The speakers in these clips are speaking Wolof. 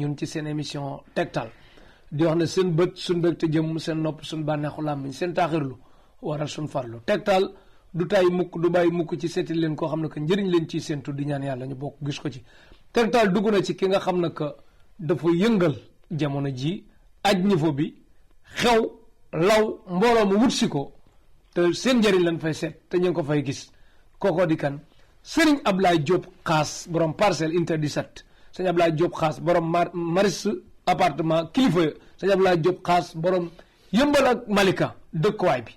ñun ci seen émission tegtal di wax ne seen bët suñ mbégte jëm seen nopp suñ bànneexu làmmiñ seen taaxirlu waral suñ farlu tegtal du tay mukk du bàyyi mukk ci seeti leen koo xam ne que njëriñ leen ciy séentu di ñaan yàlla ñu bokk gis ko ci tegtal dugg na ci ki nga xam ne que dafa yëngal jamono ji aj niveau bi xew law mbooloo mu wut si ko te seen njëriñ lañ fay seet te ñu ngi ko fay gis kookoo di kan Serigne Ablaye Diop Xaas borom parcelle unité 17 sëñ Ablaye Diop Xaas borom maris appartement kilifa sëñ Ablaye Diop Xaas borom yëmbal ak Malika dëkkuwaay bi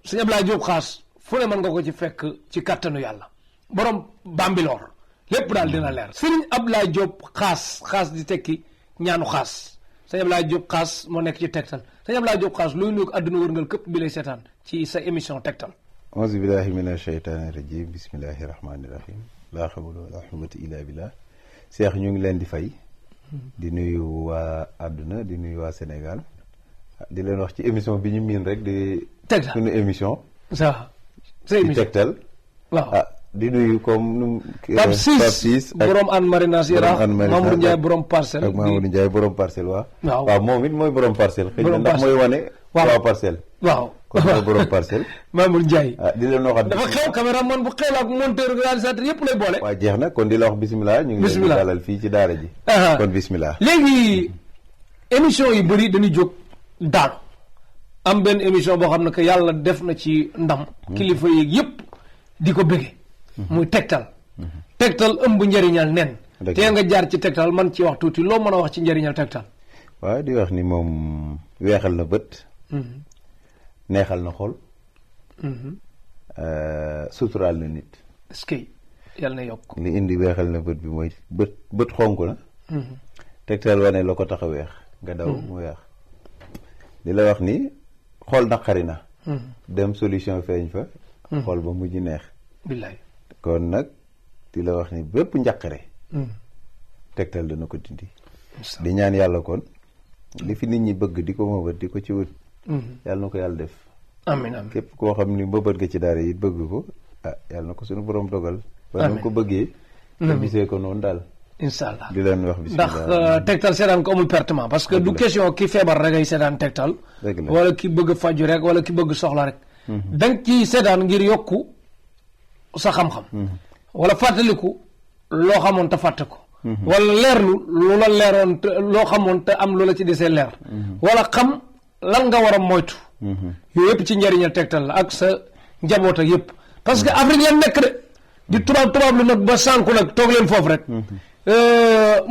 sëñ Ablaye Diop Xaas fu ne mën nga ko ci fekk ci kattanu yàlla borom Bambilor lépp daal dina leer Serigne Ablaye Diop xaas di tekki ñaanu xaas sëñ Ablaye Diop Xaas moo nekk ci tegtal sëñ Ablaye Diop Xaas luy nuyu ko àdduna wërngal képp bi lay seetaan ci sa émission tegtal auzu billahi mina sheytaani rajim bismillahi rahmaani rahim laa hawla wala quwwata illa billah Cheikh ñu ngi leen di fay di nuyu waa àdduna di nuyu waa Sénégal di leen wax ci émission bi ñu miin rek di tegtal suñu émission sa di tegtal waaw di nuyu comme nu Pape Ciss borom an marinas Yaraax Mamadou Ndiaye borom parcelle ak Mamadou Ndiaye borom parcelle waaw waaw moom it mooy borom parcelle xëy na ndax mooy wane waa parcelle waaw kon mooy borom parcelle Mamadou Ndiaye di leen waxaat dafa xew caméraman bu xew ak monteur réalisateur yëpp lay boole waaw jeex na kon di la wax bismillah ñu ngi leen di dalal fii ci daara ji kon bismillah léegi émission yu bëri dañuy jóg daanu am benn émission boo xam ne que yàlla def na ci ndam kilifa yeeg yëpp di ko bëgge muy tegtal ëmb njëriñal nen te nga jaar ci tegtal man ci wax tuuti loo mën a wax ci njëriñal tegtal waaw di wax ni moom weexal na bët neexal na xol suturaal na nit est-ce que yàlla na yokk li indi weexal na bët bi mooy bët xonk na tegtal wane la ko tax a weex nga daw mu weex di la wax ni xol naqari na dem solution feeñ fa xol ba mujj neex billaay kon nag di la wax ni bépp njaqare tegtal dana ko dindi di ñaan yàlla kon li fi nit ñi bëgg di ko mëbët di ko ci wut yàlla na ko yàlla def amiin amiin képp koo xam ni mbëbët nga ci daara yi bëgg ko yàlla na ko suñu borom dogal ba na ko bëggee te gisee ko noonu daal incha allah di leen wax bismillah ndax tegtal seetaan ko amul pertement parce que du question ki feebar rek ay seetaan tegtal wala ki bëgg faju rek wala ki bëgg soxla rek danga ci seetaan ngir yokku sa xam-xam wala fàttaliku loo xamoon te fàtte ko wala leerlu lu la leeroon te loo xamoon te am lu la ci desee leer wala xam lan nga war a moytu yooyu yëpp ci njëriñal tegtal la ak sa njaboot ak yëpp parce que Afrique yan nekk de di tubaab lu nag ba sànku nag toog leen foofu rek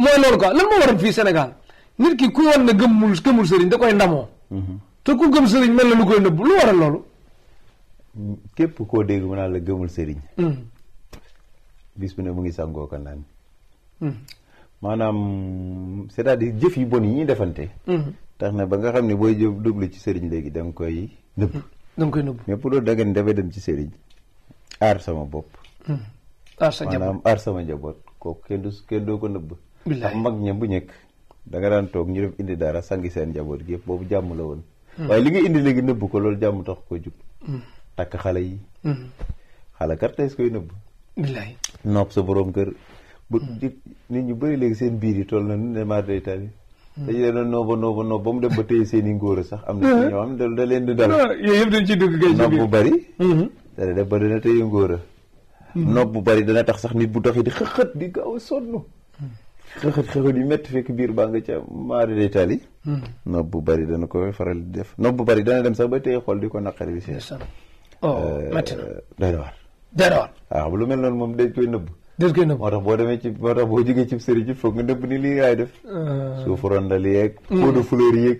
mooy loolu quoi lan moo waral fii Sénégal nit ki ku war na gëmul sëriñ da koy ndamoo te ku gëm sëriñ mel na lu koy nëbb lu waral loolu képp koo dégg mu naan la gëmul sëriñ bis bu ne mu ngi sàngoo ko naan maanaam c'est-à-dire jëf yi bon yi ñuy defante tax na ba nga xam ne booy jëf duglu ci sëriñ léegi da nga koy nëbb mais pour loolu da ngeen dafay dem ci sëriñ aar sama bopp aar sa njaboot maanaam aar sama njaboot kooku kenn doo ko nëbb ndax mag ña bu ñëkk da nga daan toog ñu def indi dara sangi seen njaboot gi yëpp boobu jàmm la woon waaye li nga indi léegi nëbb ko loolu jàmm tax ko jug takk xale yi xale kat tey koy nëbb billaay nopp sa borom kër bu nit ñu bëri léegi seen biir yi toll na nu ne maar day tali dañu leen nooba ba mu dem ba téye seen i ngóor sax am na ñoo xam ne da leen di dal yooyu yëpp dañ ci dugg kay nopp bu bëri dana def ba dana téye ngóor nopp bu bëri dana tax sax nit bu doxee di xëxët di gaaw a sonn xëxët yu métti fekk biir baa nga ca maari day tali nopp bu bëri dana koy faral di def nopp bu bëri dana dem sax ba téye xol di ko naqari bi seen métti na doy na waar waaw lu mel noonu moom dañ koy nëbb moo tax boo demee moo tax boo jógee ci sëriñ ci foog nga nëbb ni lii ngay def suufu rondal yeeg pot de fleur yeeg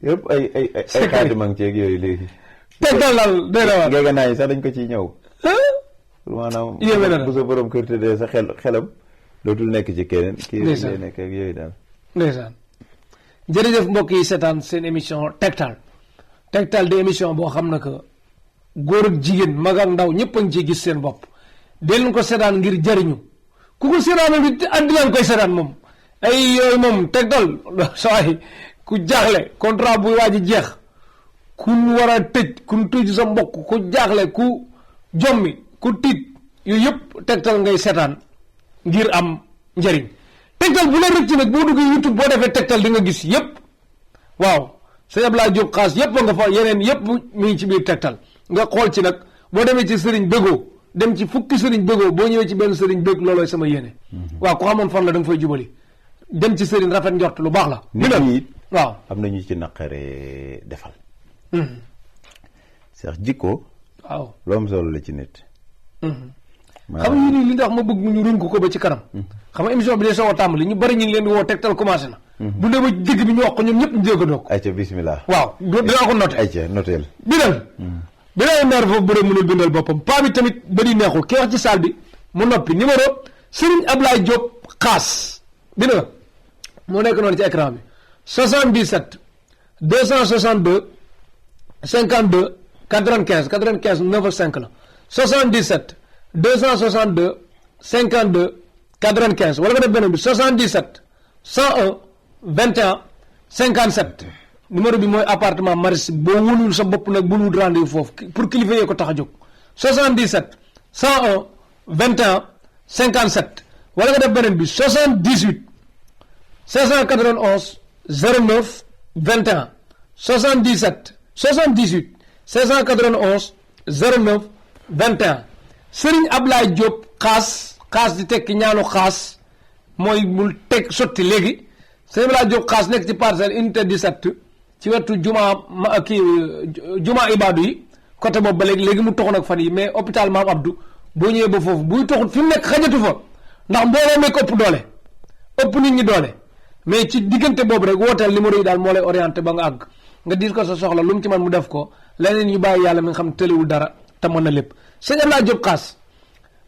yëpp ay xaati mang ceeg yooyu léegi tegtal daal doy na waar ngega naa yi sax dañ ko ciy ñëw maanaam bu sa borom kër tëddee sa xelam dootul nekk ci keneen kii lay nekk ak yooyu daal ndeysaan jërëjëf mbokk yi seetaan seen émission tegtal di émission boo xam ne que góor ak jigéen mag ak ndaw ñëpp a ngi ciy gis seen bopp dee ko seetaan ngir jariñu ku ko seetaanal bi àddina koy seetaan moom ay yooyu moom tegtal sawaay ku jaaxle contrat bu waa ji jeex ku war a tëj ku tëj sa mbokk ku jaaxle ku jommi ku tiit yooyu yëpp tegtal ngay seetaan ngir am njëriñ tegtal bu la rëcc nag boo duggee YouTube boo defee tegtal di nga gis yëpp waaw sëñ Abdoulaye Diop xaas yëpp nga fa yeneen yëpp mi ngi ci biir tegtal nga xool ci nag boo demee ci sëriñ bëggoo dem ci fukki sëriñ bëggoo boo ñëwee ci benn sëriñ bëgg loolooy sama yéene waaw ku xamoon fan la da nga fay jubali dem ci sëriñ rafet njort lu baax la nit ñi it waaw am na ñu ci naqaree defal seex jikko waaw lu am solo la ci nit xam nga nii li ndax ma bëgg ñu rën ko ba ci kanam xam nga émission bi dee soo tàmbali ñu bari ñu ngi leen di woo tegtal commencé na bu dee ba digg bi ñu wax ko ñoom ñëpp ñu jéggandoo ko ayca bismillah waaw dinaa ko noté ayca noteel bindal beneen maire foofu bëre mënul bindal boppam paa bi tamit ba di neexul ki wax ci salle bi mu noppi numéro Serigne Ablaye Diop xaas bind nga moo nekk noonu ci écran bi 77 262 52 95 95 95 la 77 262 52 95 wala nga def beneen bi 77 101 21 57 numéro bi mooy appartement Maris boo wóolul sa bopp nag bul wut rendez-vous foofu pour kilifa yee ko tax a jóg 77 101 21 57 wala nga def beneen bi 78 591 09 21 77 78 591 09 21 Serigne Ablaye Diop xaas di tekki ñaanu xaas mooy mu teg sotti léegi Serigne Ablaye Diop xaas nekk ci parcelle unité 17 ci wetu juma ibaadu yi côté boobu ba léegi mu toxu nag fan yi mais hôpital Maam Abdou boo ñëwee ba foofu buy toxut fi mu nekk xajatu fa ndax mbooloo meek ëpp doole ëpp nit ñi doole mais ci diggante boobu rek wooteel numéro yi daal moo lay orienté ba nga àgg nga diis ko sa soxla lu mu ci man mu def ko leneen ñu bàyyi yàlla mi nga xam tëlewul dara te mën na lépp sëñ Ablaye Diop xaas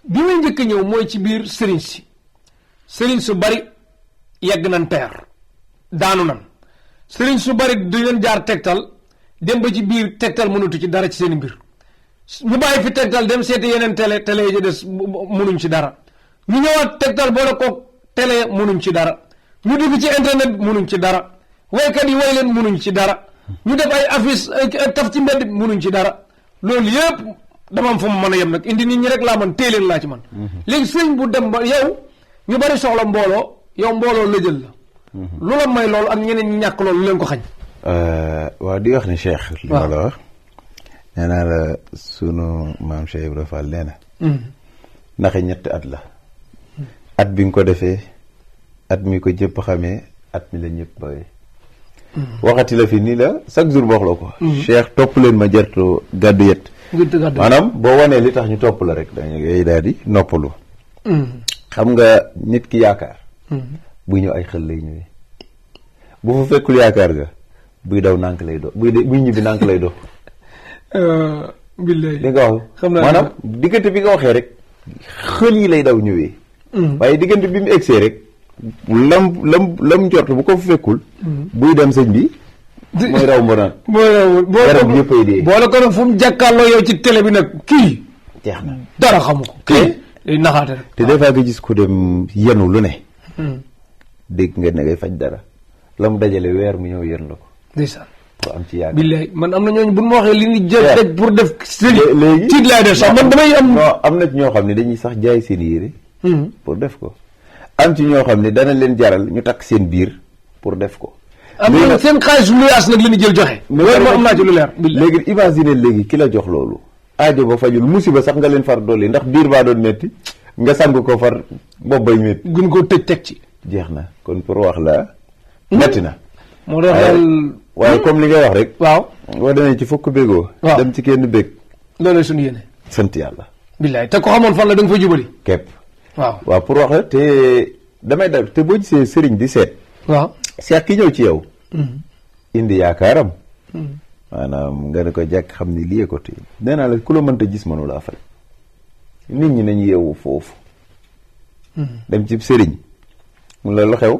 bi muy njëkk ñëw mooy ci biir sëriñ su bari yegg nañ teer daanu nan sëriñ su bari du leen jaar tegtal dem ba ci biir tegtal mënatu ci dara ci seen mbir ñu bàyyi fi tegtal dem seeti yeneen télé yi des mënuñ ci dara ñu ñëwaat tegtal boole ko télé mënuñ ci dara ñu dugg ci internet mënuñ ci dara waykat yi way leen mënuñ ci dara ñu def ay affiche taf ci mbedd mënuñ ci dara loolu yëpp dama am fu mu mën a yem nag indi nit ñi rek laa man téeleen laa ci man léegi sëñ bu dem ba yow ñu bari soxla mbooloo yow mbooloo lëjël la lu la may loolu ak ñeneen ñi ñàkk loolu lu leen ko xañ waaw di wax ni Cheikh li ma la wax nee naa la sunu maam Cheikh Ibrahima Fall nee na naxe ñetti at la at bi nga ko defee at mi ko jëpp xamee at mi la ñëpp bawee waxati la fi nii la chaque jour wax la ko Cheikh topp leen ma jertu gàddu yet maanaam boo wanee li tax ñu topp la rek dangay daal di noppalu xam nga nit ki yaakaar buy ñëw ay xel lay ñëwee bu fa fekkul yaakaar ga buy daw nànk lay do buy ñibbi nànk lay do billaay li nga wax maanaam diggante bi nga waxee rek xel yi lay daw ñëwee waaye diggante bi mu egsee rek lam njort bu ko fa fekkul buy dem sëñ bi mooy raw mbonaan garab yëpp ay dee boole ko nag fu mu jàkkaarloo yow ci télé bi nag kii jeex na dara xamu ko kii day naxaate rek te des fois nga gis ko dem yenu lu ne dégg nga ne ngay faj dara la mu dajale weer mu ñëw yen la ko ndeysaan ko am ci yaakaar billaay man am na ñooñu bu ma waxee li ñu jël daj pour def léegi tiit laay def sax man damay am non am na ci ñoo xam ne dañuy sax jaay seen yére pour def ko am ci ñoo xam ne dana leen jaral ñu takk seen biir pour def ko am na seen xaalis lu yaas nag la ñu jël joxe loolu moo am naa ci lu leer léegi imagine léegi ki la jox loolu aajo ba fajul musiba sax nga leen far dolli ndax biir baa doon metti nga sang ko far bopp bay metti gun koo tëj teg ci jeex na kon pour wax la metti na moo tax daal waaye comme li ngay wax rek waaw boo demee ci fukk bégoo dem ci kenn bég loolu suñu yéene sant yàlla billaay te ko xamoon fan la da nga fa jubali képp waaw pour wax la te damay def te boo gisee sëriñ di seet waaw seet ki ñëw ci yow indi yaakaaram maanaam nga ne ko jàkk xam ni lii ko téye nee naa la ku la mënta gis mënu laa faj nit ñi nañ yeewu foofu dem ci sëriñ mun la lu xew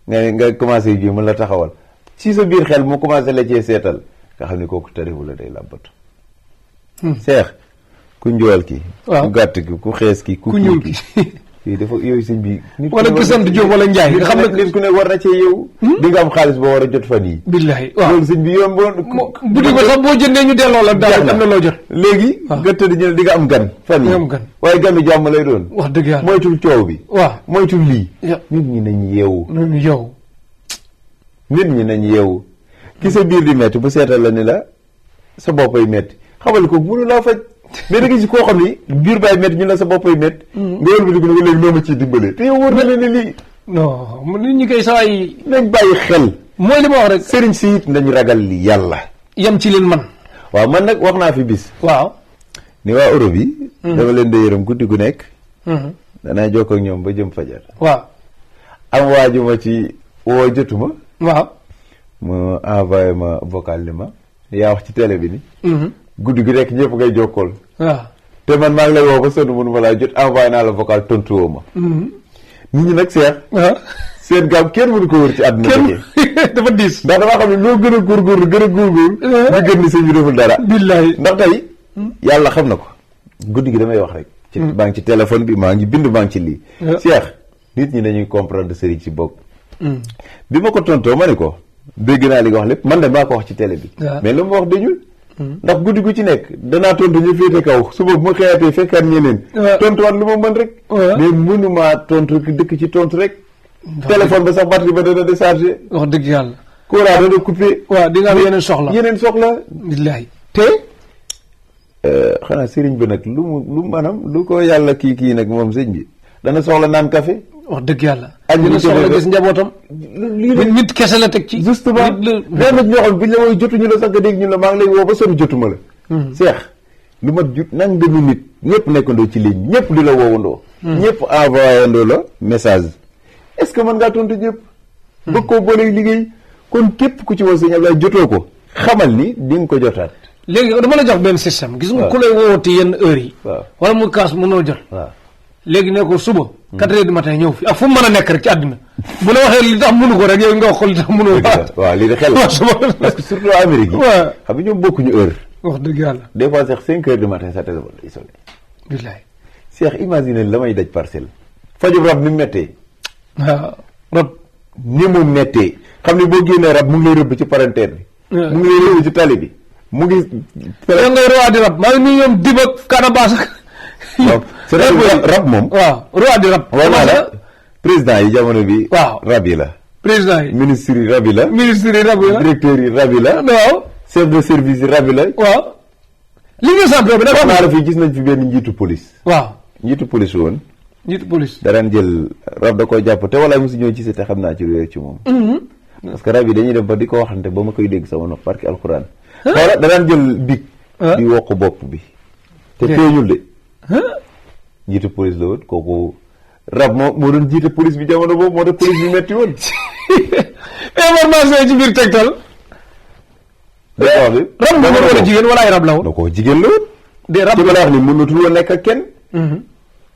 nga commencé ji mun la taxawal ci sa biir xel mu commencé la cee seetal nga xam ne kooku tariwu la day làbbatu seex ku njool ki ku gàtt ki ku xees ki ku ñuul ki yooyu dafa yooyu sëñ bi. nit wala ki sant Diop wala Ndiaye nga xam ne nit ku ne war na cee yow. di nga am xaalis boo war a jot fan yi. billahi waaw loolu sëñ bi yomboon. boutique ba sax boo jëndee ñu delloo la daal am na loo jot. léegi. nga tëdd ñu ne di nga am gan. fan yi am gan waaye ganu jàmm lay doon. wax dëgg yàlla moytul coow bi. waaw moytul lii. nit ñi nañ yeewu. nañ yow. nit ñi nañ yeewu. ki sa biir di metti bu seetal la ni la sa boppay metti xamal ko mënu laa faj. mais da nga gis koo xam ni biir baay métti ñu la sa boppay métti. nga wër bi dugg na ko léegi noo ma ciy dimbale. te yow wóor na leen ni lii. non nit ñi koy saa yi. nañ bàyyi xel. mooy li ma wax rek. sëriñ si it nañ ragal li yàlla. yem ci leen man. waaw man nag wax naa fi bis. waaw. ni waa Europe yi. dama leen di yërëm guddi gu nekk. danaa jokkoo ak ñoom ba jëm fajar. waaw. am waaju ma ci woo jotuma. waaw. mu envoyé ma vocal ni ma. yaa wax ci télé bi ni. guddi gi nekk ñëpp ngay jokkool. waaw te man maa ngi lay woo ba sonn mënu ma laa jot envoyé naa la vocal tontu woo ma. nit ñi nag seex. seen gaam kenn mënu ko wër ci àdduna bi. dafa diis. ndax damaa xam ne loo gën a góorgóorlu gën a góorgóorlu. nga gën ni sëñ bi deful dara. billahi ndax tey. yàlla xam na ko. guddi gi damay wax rek. ci maa ngi ci téléphone bi maa ngi bind maa ngi ci lii. seex nit ñi dañuy comprendre sëriñ si bokk. bi ma ko tontoo ma ne ko. dégg naa li nga wax lépp man de maa ko wax ci télé bi. mais lu ma wax dañul. ndax guddi gu ci nekk danaa tontu ñu féete kaw suba bu ma xëyaatee fekkaat ñeneen. tontuwaat lu ma mën rek. mais mënumaa tontu dëkk ci tontu rek. téléphone ba sax batterie ba dana déchargé. wax dëgg yàlla. courant dana coupé. waaw di nga am yeneen soxla. yeneen soxla. billahi te. xanaa sëriñ bi nag lu maanaam lu ko yàlla kii nag moom sëñ bi dana soxla naan café. wax dëgg yàlla. ak dina soxla gis njabootam. nit kese la teg ci. justement mais nag ñoo xam buñ la wooy jotuñu la sax nga dégg ñu la maa ngi lay woo ba sonn jotuma la. seex lu mat jut nang demi nit ñëpp nekkandoo ci ligne bi ñëpp di la woowandoo. ñëpp envoyé andoo la message. est-ce que mën ngaa tontu ñëpp. bëgg koo booleeg liggéey kon képp ku ci woo sëñ Ablaye jotoo ko xamal ni di nga ko jotaat. léegi dama la jox benn système. gis nga ku lay woowati yenn heures yi. waaw wala mu kaas mënoo jot. waaw. léegi ne ko suba 4 heures du matin ñëw fi ak fu mu mën a nekk rek ci àddina bu la waxee li tax mënu ko rek yow nga wax ko li tax mënoo waaw lii de xel parce que surtout Amérique yi waaw xam nga ñoom bokkuñu heure wax dëgg yàlla des fois sax 5 heures du matin sa téléphone day sonné billaay Cheikh imagine la may daj parcelle fajub rab ni mu méttee waaw rab ni mu méttee xam ne boo génnee rab mu ngi lay rëbb ci parentère bi mu ngi lay rëbb ci tali bi mu ngi yow ngay roi di rab maa ngi nuyu ñoom dib ak kanabaas ak waaw c'est rab moom. waaw roi di rab. voilà président yi jamono bi. waaw rab yi la. président yi. ministre yi rab yi la. ministre yi rab yi la. directeur yi rab yi la. waaw. chef de service yi rab yi la. waaw. li nga sant bi dafa naa la fii gis nañ fi benn njiitu police. waaw. njiitu police woon. njiitu police. daraan jël rab da koy jàpp te walaay mosu ñëw ci te xam naa ci lu ci moom. parce que rab yi dañuy dem ba di ko waxante ba ma koy dégg sama nopp parce que alxuraan. xoola daraan jël big. di wokk bopp bi. te teeñul de. jiite police la woon kooku rab moo doon jiite police bi jamono boobu moo tax police bi metti woon. information ci biir Tektal. rab mu wala jigéen wala ay rab la woon. da koo jigéen la woon. de rab la wax ni mënatul woon nekk ak kenn.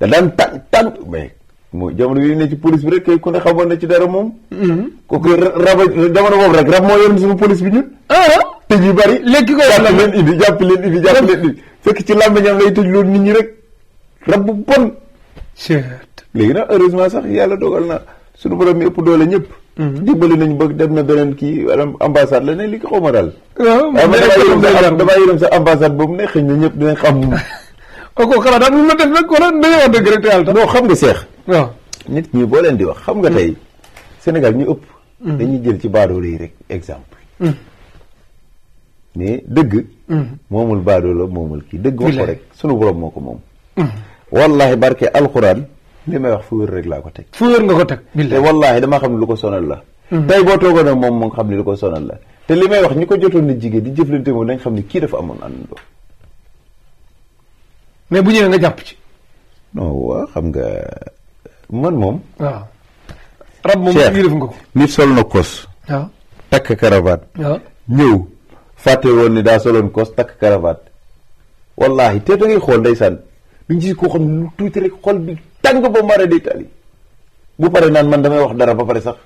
da daan tàng mais mooy jamono yi ne ci police bi rek ku ne xamoon na ci dara moom. kooku rab jamono boobu rek rab moo yoroon suñu police bi ñun. tëj yu bari. léegi ko jàpp leen indi fekk ci làmbañam lay tëj loolu nit ñi rek. rab bu bon. léegi nag heureusement sax yàlla dogal na suñu borom mi ëpp doole ñëpp. dimbali nañu bëgg dem na beneen kii ambassade la ne li ko xaw ma daal. waaw damaa yërëm sa ambassade boobu ne xëy na ñëpp dinañ xam. kooku xanaa daal lu la def nag wala dañoo wax dëgg rek te yàlla tax. non xam nga seex. waaw nit ñi boo leen di wax xam nga tey Sénégal ñu ëpp. dañuy jël ci baadoolo yi rek exemple. mais dëgg. moomul baadoolo moomul kii dëgg wax ko rek sunu borom moo ko moom. wallahi barke alxuraan li may wax fu wér rek laa ko teg. fu wér nga ko teg. te wallahi dama xam ne lu ko sonal la. tey boo toogoon ak moom xam ne lu ko sonal la te li may wax ñi ko jotoon na jigéen di jëflante moom dañ xam ne kii dafa amoon àndandoo. mais bu ñëwee nga jàpp ci. non waaw xam nga man moom. waaw rab moom ñu def nga ko. nit sol na kos. waaw takk cravate. waaw ñëw fàtte woon ni daa soloon kos takk cravate. wallahi te da ngay xool ndeysaan duñ gis koo xam ne lu tuuti rek xol bi tàng ba mara day tali bu pare naan man damay wax dara ba pare sax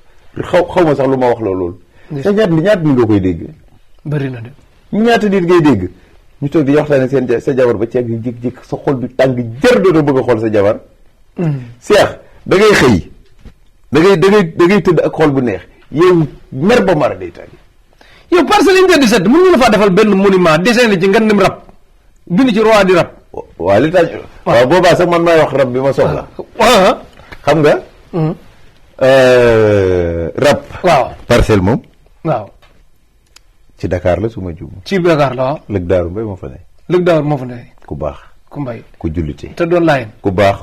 xaw ma sax lu ma wax loolu. sa ñaata nit nga koy dégg. bëri na de. ñaata nit ngay dégg ñu toog di waxtaane sa jabar ba ceeb yi jékki-jékki sa xol bi tàng jër dootoo bëgg a xool sa jabar. Seex da ngay xëy da ngay tëdd ak xol bu neex yow mer ba mara day tàgg. yow Parcelles Unité 17 mën ñu la faa defal benn monument dessiné ci ngandim rab bind ci roi di rab. waaw li tax waaw boobaa sax man maay wax rab bi ma soxla. xam nga. rab. waaw Parcelles moom. waaw. ci Dakar la su ma juum. ci Dakar la waaw. lëg daaru mbay moo fa ne. lëg daaru moo fa ne. ku baax. ku mbay. ku jullite. te doon laayeen. ku baax.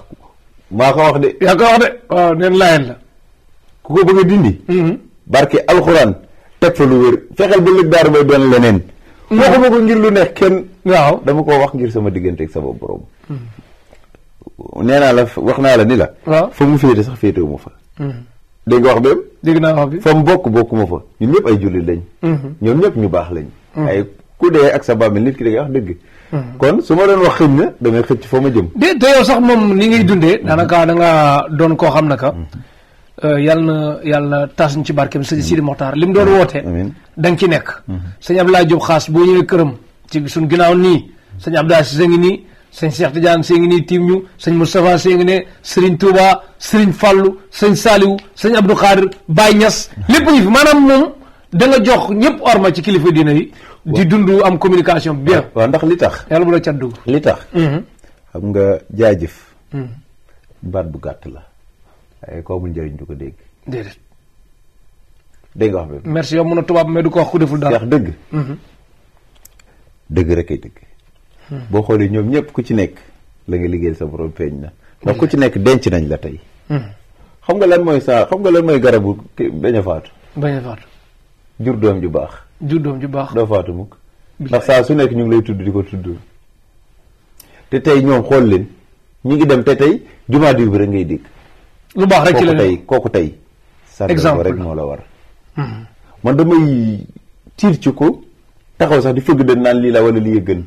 maa ko wax de. yaa ko wax de waaw neen laayeen la. ku ko bëgg a dindi. barke alxuraan teg fa lu wér fexeel ba lëg daaru mbay doon leneen. waxuma ko ngir lu neex kenn. waaw dama ko wax ngir sama diggante ak sama borom. nee naa la wax naa la ni la. waaw fa mu féete sax féetewu ma fa. dégg nga wax bépp. dégg naa wax bi. fa mu bokkuma fa ñun ñëpp ay jullit lañ. ñoom ñëpp ñu baax lañ. ay ku dee ak sa bàmmeel nit ki da ngay wax dëgg. kon su ma doon wax xëñ na damay xëcc fa ma jëm. te yow sax moom ni ngay dundee. daanaka da nga doon koo xam ne ka. yàlla tas ñu ci barkeem sëñ Sidi Mokhtar li mu doon woote. da nga ci nekk. sëñ Abdoulaye Diop Xaas boo ñëwee këram ci suñ ginnaaw nii sëñ Abdoulaye Cissé ngi nii sëñ Cheikh Tidiane Seye ngi nii tiim ñu sëñ Moustapha Seye ngi ne Serigne Touba Serigne Fallou sëñ Saliou sëñ Abdou Khadir Baye Niass lépp ngi fi maanaam moom da nga jox ñëpp orma ci kilifa diina yi. di dund am communication bien. waaw ndax li tax. yàlla bu la cat dugg. li tax. xam nga jaajëf. baat bu gàtt la. waaye koo amul njëriñ du ko dégg. déedéet. dégg nga wax bi. merci yow mun a tubaab mais du ko wax ku deful dara. seex dëgg. dëgg rek ay dëgg. boo xoolee ñoom ñëpp ku ci nekk la nga liggéeyal sa borom feeñ na. ndax ku ci nekk denc nañ la tey. xam nga lan mooy garabu bañ a faatu. bañ a faatu. jur doom ju baax. jur doom ju baax. doo faatu mukk. ndax saa su nekk ñu ngi lay tudd di ko tudd. te tey ñoom xool leen ñu ngi dem te tey jumaa diw bi rek ngay dégg. lu baax rek ci la kooku tey. exemple rek moo la war. man damay tiir ci ko taxaw sax di fëgg den naan lii la wala lii gën.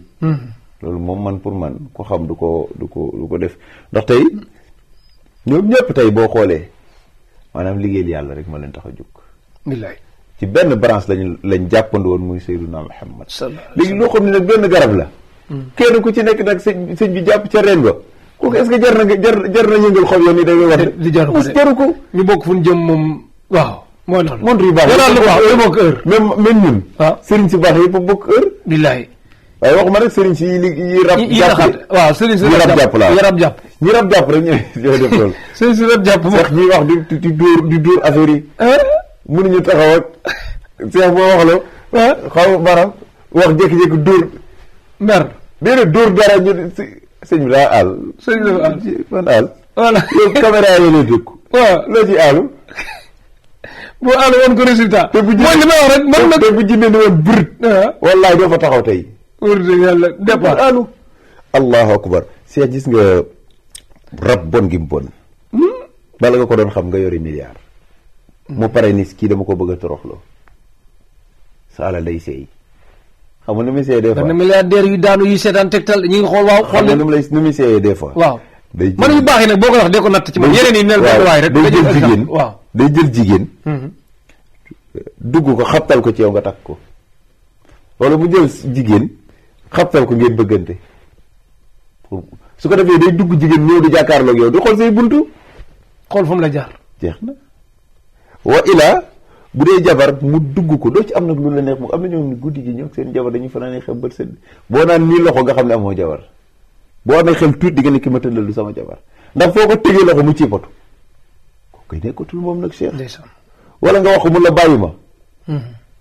loolu moom man pour man ko xam du ko def ndax tey ñoom ñëpp tey boo xoolee maanaam liggéeyal yàlla rek ma leen tax a jóg. billaay ci benn branche lañ jàppandi woon muy Seydina Muhammad. léegi loo xam ne nag benn garab la. kenn ku ci nekk nag sëñ bi jàpp ca reen ba kooku est-ce que jar na yëngal xob yoon ni da ngay wax di jaru ko ñu bokk fu ñu jëm moom waaw mooy loolu montre yu baax yi bokk heure même ñun sëriñ si baax yëpp bokk heure billaay waaye waxuma rek sëriñ si yi rab jàpp waaw sëriñ si rab jàpp laa yi rab jàpp ñi rab jàpp rek ñooy def loolu sëriñ si rab jàpp sax ñuy wax di dóor affaire yi mënuñu taxaw ak seex boo wax la xaw maanaam wax jékki-jékki dóor mer déedéet dóor dara ñu sëñ bi daa àll sëñ bi àll man àll voilà yow caméra yi lay dëkk waaw loo ci àllu boo àll woon ko résultat te bu mooy li ma wax rek man nag te bu jinne ni woon bërët wallaay doo fa taxaw tey wër dëgg yàlla départ àllu allahu akbar seex gis nga rab bon gi mu bon bala nga ko doon xam nga yori milliard mu pare ni kii dama ko bëgg a toroxloo sa alal day seey xam nga nu muy seeyee des fois benn milliardaire yu daanu yu seetaan tegtal ñi ngi xool waaw xool leen nu muy seeyee des fois waaw day man yu baax yi nag boo ko wax dee ko natt ci man yeneen yi nel benn waay rek day jël jigéen waaw day jël jigéen dugg ko xabtal ko ci yow nga takk ko wala mu jël jigéen xabtal ko ngeen bëggante su ko defee day dugg jigéen ñëw di jàkkaarloog yow di xool say buntu xool fu mu la jaar jeex na wa ilaa bu dee jabar mu dugg ko doo ci am nag lu la neex mu am na ñoom ni guddi gi ñoom seen jabar dañuy fanaanee xel bët seen boo naan nii loxo nga xam ne amoo jabar boo amee xel tuuti di nga ne ki ma tëddal du sama jabar ndax foo ko tegee loxo mu ciipatu ko koy nekkatul moom nag Cheikh wala nga wax ko mun la bàyyi ma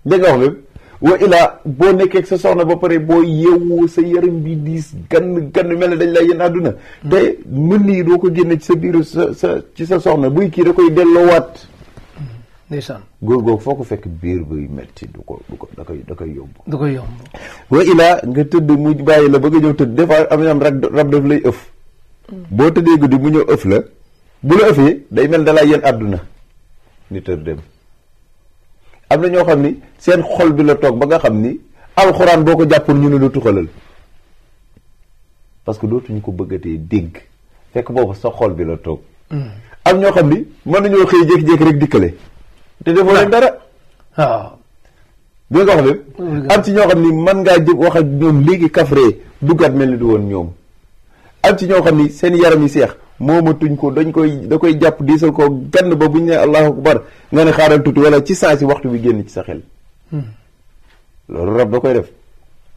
dégg nga wax lépp wa ilaa boo nekkee sa soxna ba pare boo yeewoo sa yaram bi diis gann mel ne dañ lay yéen àdduna te mën nii doo ko génne ci sa biir ci sa soxna buy kii da koy delloowaat ndeysaan góor googu foo ko fekk biir buy metti du ko da koy yóbbu da koy yomb wa ilaa nga tëdd mu bàyyi la ba nga ñëw tëdd des fois am na rab daf lay ëf boo tëddee guddi mu ñëw ëf la bu la ëfee day mel da lay yéen àdduna ni tër dem am na ñoo xam ni seen xol bi la toog ba nga xam ni alxuraan boo ko jàppoon ñu ne la tuxalal parce que dootuñu ko bëggatee dégg fekk boobu sa xol bi la toog am ñoo xam ni mën nañoo xëy jékki-jékki rek dikkale te defoo leen dara waaw bi nga wax lépp am ci ñoo xam ni mën ngaa jëg wax ak ñoom léegi kafree duggaat mel ni du woon ñoom am ci ñoo xam ni seen yaram yi seex moomatuñ ko da koy jàpp diisal ko gann ba bu ñu ne allahu akbar nga ne xaaral tuuti wala ci saa si waxtu bi génn ci sa xel loolu rab da koy def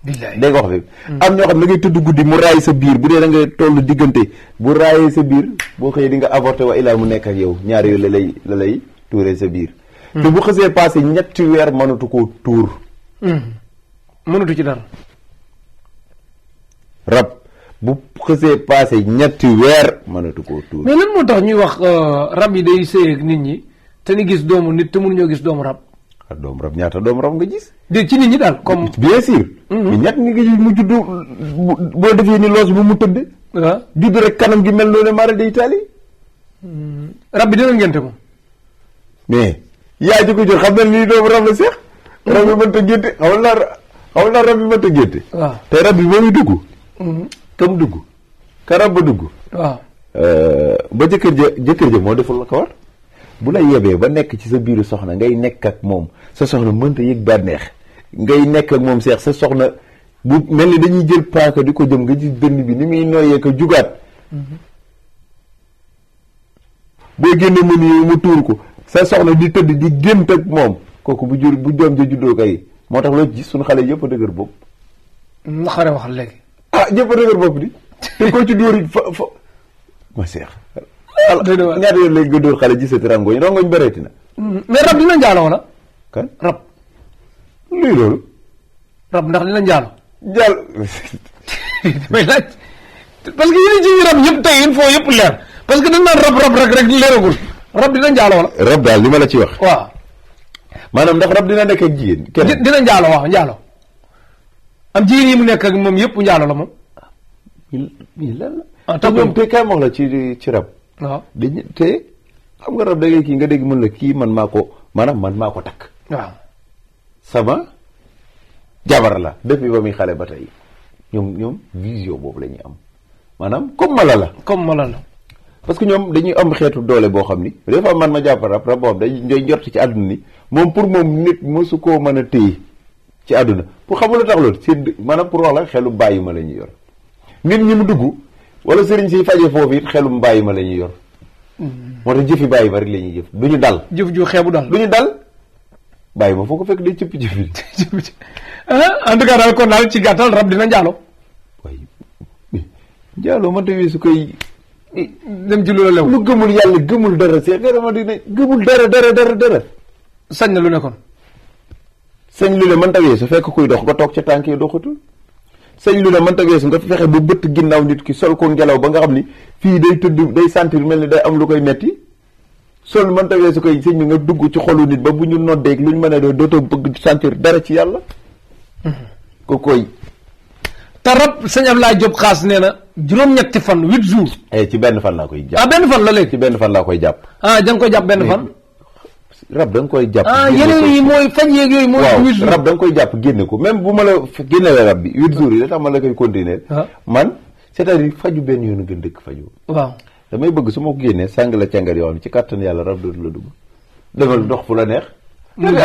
dégg nga wax bi am ñoo xam ne da ngay tëdd guddi mu raay sa biir bu dee da ngay toll diggante bu raayee sa biir boo xëyee di nga avorté wa ilaa mu nekk ak yow ñaar yooyu la lay tuuree sa biir te bu xësee passé 3 weer mënatu koo tuur mënatu ci dara rab bu xësee passé 3 weer mënatu koo tuur mais lan moo tax ñuy wax rab yi day sëy ak nit ñi te ni gis doomu nit te mënuñoo gis doomu rab doomu rab ñaata doomu rab nga gis de ci nit ñi daal comme bien sûr mais ñett nga gis mu judd boo defee ni loos bu mu tëdd waaw judd rek kanam gi mel noonu mara day taali rab bi dina ngénte moom mais yaa ji ko jot xam na lii doomu rab la seex rab bi mënta génte xamal naa rab bi mënta génte waaw te rab bi moomuy dugg kam dugg ka rab ba dugg waaw ba jëkkër ja moo deful la ko war bu la yebee ba nekk ci sa biiru soxna ngay nekk ak moom sa soxna mënta yëg bànneex ngay nekk ak moom seex sa soxna bu mel ni dañuy jël paaka di ko jëm nga gis dënn bi ni muy nooyee ko jugaat boo génne mu nii mu tuur ko sa soxna di tëdd di gént ak moom kooku bu doom ja juddoo kay moo tax loo gis suñu xale yëpp a dëgër bopp naqare wax léegi ñëpp a dëgër bopp di te koo ci dóor fa ma seex ñaata yoon léegi nga dóor xale gisati rangoñ rangoñ bëreeti na mais rab dina njaalo wala kan rab luy loolu rab ndax dina njaalo njaal damay laaj parce que yéen ci rab yëpp tey il faut yëpp leer parce que dañ naan rab rek leeragul rab dina njaalo wala rab daal li ma la ci wax waaw maanaam ndax rab dina nekk ak jigéen kenn dina njaalo waaw njaalo am jigéen yi mu nekk ak moom yëpp njaalo la moom lan la te ñoom te kay wax la ci rab waaw dañ te xam nga rab da ngay kii nga dégg mën la kii man maa ko takk waaw sama jabar la depuis ba muy xale ba tey ñoom vision boobu la ñuy am maanaam comme mala la parce que ñoom dañuy am xeetu doole boo xam ni des fois man ma jàpp rab boo xam day njort ci àdduna ni moom pour moom nit mosu koo mën a téye ci àdduna pour xamul la tax loolu c'est maanaam pour wax la xelu bàyyi ma la ñuy yor nit ñi mu dugg wala sëriñ si faje foofu it xelum bàyyi ma la ñuy yor moo tax jëfi bàyyi ma rek la ñuy jëf duñu dal jëf ju xeebu daal duñu dal bàyyi ma foo ko fekk day cëpp jëfi en tout cas daal kon daal ci gàttal rab dina njaalo waaye njaalo man te weesu koy dem ci lu la lew lu gëmul yàlla gëmul dara see nga dama dina gëmul dara sañ na lu nekkoon sañ lu ne man ta weesu fekk kuy dox nga toog ca tànk yi doxatul sañ lu ne man ta weesu nga fexe ba bëtt ginnaaw nit ki sol ko ngelaw ba nga xam ni fii day tëdd day sentir mel ni day am lu koy metti sol man ta weesu koy sëñ bi nga dugg ci xolu nit ba bu ñu noddeeg lu ñu mën a dootoo bëgg sentir dara ci yàlla ko koy te rab sëñ Ablaye Diop xaas nee na juróom-ñetti fan 8 jours ci benn fan laa koy jàpp benn fan la léegi ci benn fan laa koy jàpp da nga koy jàpp benn fan rab da nga koy jàpp yeneen yi mooy fañ yeeg yooyu mooy 8 jours rab da nga koy jàpp génne ko même bu ma la génnewee rab bi 8 jours yi da tax ma la koy continuer man c'est-à-dire faju benn yoonu gën dëkk faju waaw damay bëgg su ma ko génnee sàng la càngar yoo xam ne ci kàttan yàlla rab dootu la dugg demal dox fu la neex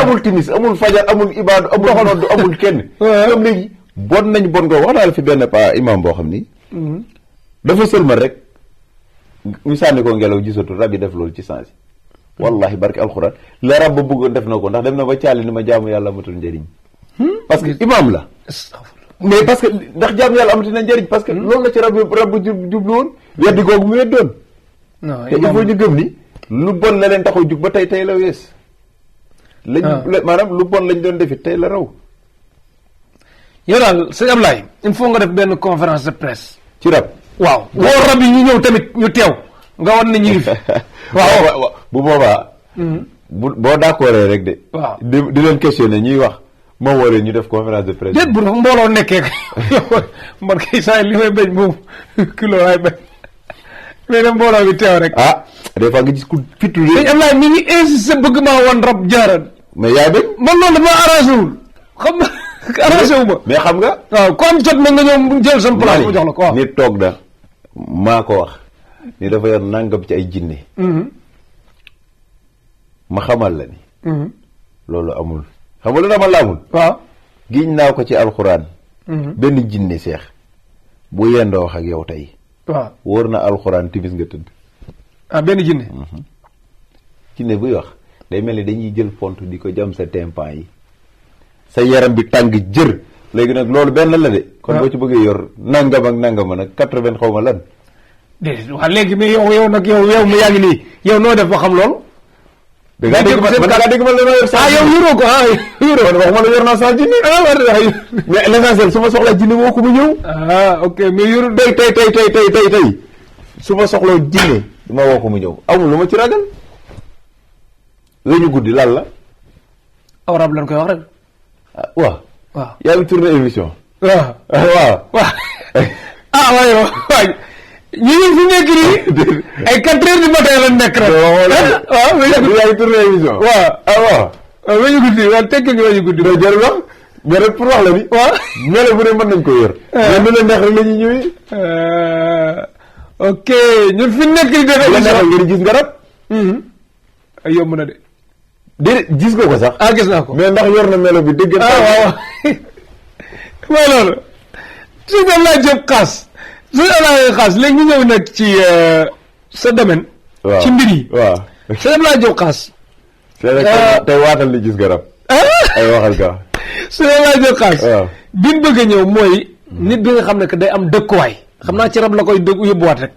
amul timis amul fajar amul ibaadu amul nodd amul kenn ñoom léegi bon nañ bon nga wax naa la fi benn pa imam boo xam ni dafa sëlmal rek ñu sànni ko ngelaw gisatu rab yi def loolu ci sens wallahi barki alxuraan la rab ba bëggoon def na ko ndax dem na ba caali ni ma jaamu yàlla amatul njëriñ parce que imam la mais parce que ndax jaamu yàlla amatul na njëriñ parce que loolu la ci rab jublu woon weddi googu mu weddoon te il faut ñu gëm ni lu bon la leen taxaw jug ba tey la wees maanaam lu bon lañ doon defit tey la raw yow daal sëñ Ablaye il faut nga def benn conférence de presse ci rab waaw woo rab yi ñu ñëw tamit ñu teew nga wan ne ñu ngi fi waaw bu boobaa boo d'accord rek de waaw di leen questionner ñuy wax ma woo leen ñu def conférence de presse déet bu mbooloo nekkee man kay saa li may bañ moom kilo waay bañ mais dem mbooloo bi teew rek des fois nga gis ku fitu sëñ Ablaye mi ngi insisté bëgg maa wan rab jaaran mais yaay bañ man loolu dama arrangé wul xam nga arrangé wu ma mais xam nga waaw ku am jot na nga ñëw jël sama place mu jox la ko waaw nit toog da maa ko wax ni dafa yor nangam ci ay jinne ma xamal la ni loolu amul xam nga lu dama la amul waaw giñ naa ko ci alxuraan benn jinne seex bu yendoo wax ak yow tey waaw wóor na alxuraan timis nga tëdd. ah benn jinne. jinne buy wax day mel ni dañuy jël pont di ko jam sa tympan yi sa yaram bi tàng jër léegi nag loolu benn la de. kon boo ci bëggee yor nangam ak nangam nag 80 xaw ma lan. déedéet waaw léegi mais yow nag yow mi yaa ngi nii yow noo def ba xam loolu. da ngaa dégg ma la yor saa yow yoroo ko yoroo man waxuma la yor naa saa jinne. mais l'essentiel su ma soxlaa jinne woo ko mu ñëw. ok mais yoru tey su ma soxlaa jinne ma woo ko mu ñëw amul lu ma ci ragal. weñu guddi lan la. aw rab lañ koy wax rek. waaw. waaw yaa ngi tourné émission. waaw waaw. waaye ñu ngi fi nekk nii ay 4 heures du matin lañ nekk rek. waaw yaa ngi tourné émission. waaw waaw. weñu guddi waaw tekki nga weñu guddi. mais jarul wax mais rek pour wax la ni. waaw melo bu ne mën nañ ko yor. mais nu la neex rek la ñuy ñëwee. ok ñun fi nekk nii dafay. la neexal ngeen gis nga rab. yomb na de. déedéet gis nga ko sax. gis naa ko mais ndax yor na melo bi dëgg. waaw mooy loolu. su dem laa jëm xaas. su dem laa xaas léegi ñu ñëw nag ci sa domaine. waaw ci mbir yi. waaw su dem laa jëm xaas. tey waatal ni gis nga rab. ay waxal ga. su dem laa jëm xaas. waaw bi ñu bëgg a ñëw mooy. nit bi nga xam ne que day am dëkkuwaay. xam naa ci rab la koy yóbbuwaat rek.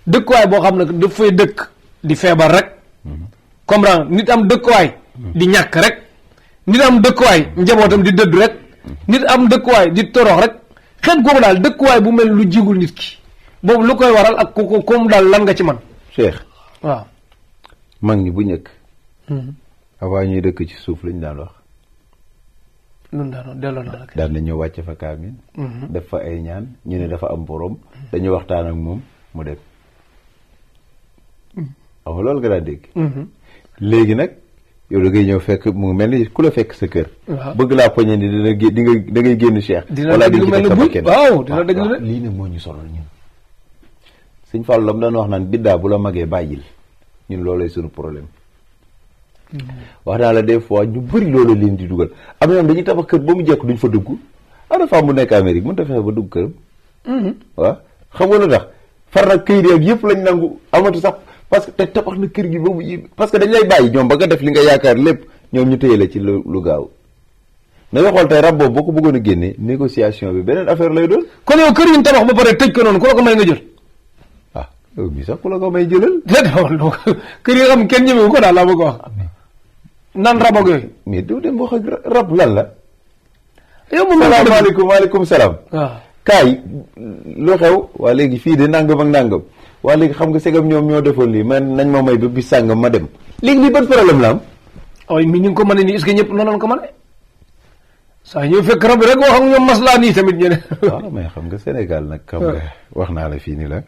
dëkkuwaay boo xam ne que daf fay dëkk di feebar rek. comprendre nit am dëkkuwaay di ñàkk rek nit am dëkkuwaay njabootam di dëdd rek nit am dëkkuwaay di torox rek xeet googu daal dëkkuwaay bu mel lu jigul nit ki boobu lu koy waral ak ko comme daal lan nga ci man Cheikh waaw mag ñi bu njëkk avant ñuy dëkk ci suuf lañu daan wax nun daano delloo na rek daan nañu wàcc fa kaamin def fa ay ñaan ñu ne dafa am borom dañu waxtaan ak moom mu dem xam loolu nga daan dégg léegi nag yow da ngay ñëw fekk mu mel ni ku la fekk sa kër. bëgg laa poñe ni da ngay génn Cheikh. dina déglu mel ni buy waaw dina déglu de. lii nag moo ñu sonal ñun. sëñ Fallou la mu doon wax naan biddaa bu la magee bàyyil ñun loolay suñu problème. wax naa la des fois ñu bëri loolu leen di dugal am na ñoom dañuy tabax kër ba mu jekk duñ fa dugg am na femme bu nekk Amérique mënut a fexe ba dugg këram. waaw xam nga lu tax far nag këyit yeeg yëpp lañ nangu amatu sax. parce que te tabax na kër gi ba mu parce que dañ lay bàyyi ñoom ba nga def li nga yaakaar lépp ñoom ñu téye la ci lu gaaw na nga xool tey rab boobu boo ko bëggoon a génne négociation bi beneen affaire lay doon. kon yow kër yi ñu tabax ba pare tëj ko noonu ku la ko may nga jël. yow bii sax ku la ko may jëlal. kër yi xam kenn ñemewu ko daal laa bëgg a wax. naan rab ak yooyu. mais doo dem wax ak rab lan la. yow moom salaamaaleykum waaleykum salaam. waaw kaay lu xew waa léegi fii de nangam ak nangam. waa léegi xam nga segam ñoom ñoo defoon lii man nañ ma may ba bis sàngam ma dem léegi lii ban problème la am. waaye mi ñu ngi ko mën a nii est-ce que ñëpp noonu la ko mën a. saa ñëw fekk rab rek wax ak ñoom maslaa nii tamit ñu ne. waaw mais xam nga Sénégal nag. xam nga wax naa la fii ni la.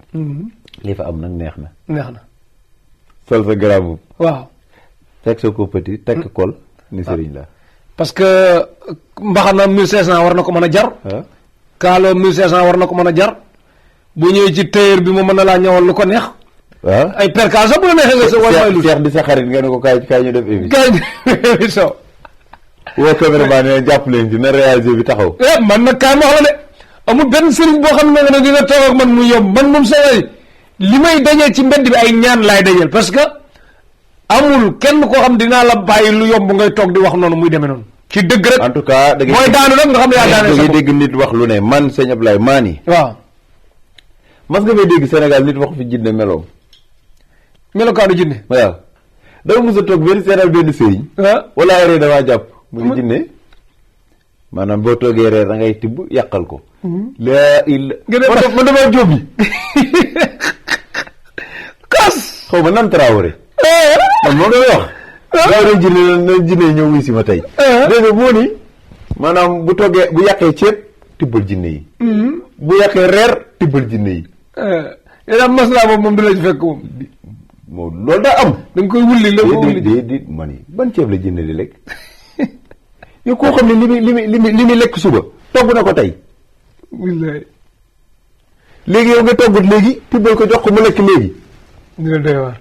li fa am nag neex na. neex na. sol sa garab. waaw. fekk sa koppati tekk kol ni sëriñ la. parce que mbaxana 1500 war na ko mën a jar. kaalo 1500 war na ko mën a jar. bu ñëwee ci tailleur bi mu mën na laa ñëwal lu ko neex. waaw ay percal sax bu la neexee nga sa war may lu Cheikh di sa xarit nga ne ko kaay ñu def émission. kaay ñu émission. woo caméraman ne jàpp leen ci na réalisé bi taxaw. man nag kaay ma wax la de amul benn sëriñ boo xam ne nga dina toog ak man mu yomb man moom sa li may dajee ci mbedd bi ay ñaan laay dajeel parce que amul kenn koo xam dinaa la bàyyi lu yomb ngay toog di wax noonu muy demee noonu. ci dëgg rek en tout cas da ngay mooy daanu nag nga xam ne yaa daane sa bopp dégg nit wax lu ne man sëñ Ablaye maa nii. waaw. mas nga may dégg Sénégal nit wax fi jinne meloom. melokaanu jinne. waaw dama mos a toog benn seetal benn sëriñ. wala ay reer damaa jàpp. mu ngi jinne maanaam boo toogee reer da ngay tibb yàqal ko. laa illa. man damaa jóob yi. kas. xaw ma nan Traoré. man moom damay wax. Traoré jinne na jinne ñëw wuy si ma tey. dégg nga moo ni maanaam bu toggee bu yàqee ceeb tibbal jinne yi. bu yàqee reer tibbal jinne yi. yéen am maslaa boobu moom du la ci fekk moom. moom loolu daa am. da nga koy wulli la ko wulli di man yi ban ceeb la jinne di lekk. yow koo xam ne li muy lekk suba togg na ko tey. wallaay. léegi yow nga toggut léegi tibbal ko jox ko mu lekk léegi. dina doy waar.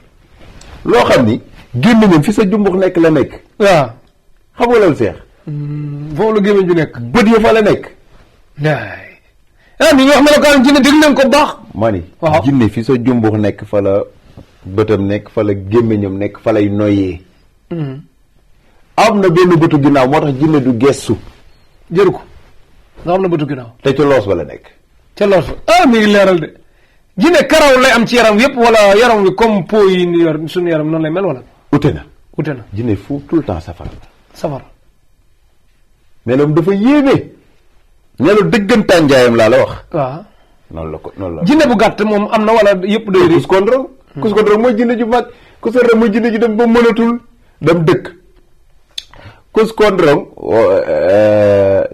loo xam ni gémmiñam fi sa jumbux nekk la nekk. waaw. xam nga loolu seex. foofu la gémmiñ bi nekk. bët ya fa la nekk. waay mi ngi wax melokaan jinne dégg leen ko bu baax. ma ni waaw jinne fi sa jumbux nekk fa la bëtam nekk fa la gémmiñam nekk fa lay noyyee. am na benn bëtu ginnaaw moo tax jinne du gestu. jëru ko nga am na bëtu ginnaaw. te ca loos ba la nekk. ca loos ba mi ngi leeral de. jinne karaw lay am ci yaram yëpp wala yaram wi comme po yi ni yor suñu yaram noonu lay mel wala. ute na. ute na jinne fu tout le temps safara la. safara. meloom dafa yéeme. ñelu dëggantaan njaayam laa la wax. waaw. noonu la ko noonu la. jinne bu gàtt moom am na wala yëpp day kus kondrong. kus kondrong mooy jinne ju mag. kus kondrong mooy jinne ju dem ba mënatul dem dëkk. kus kondrong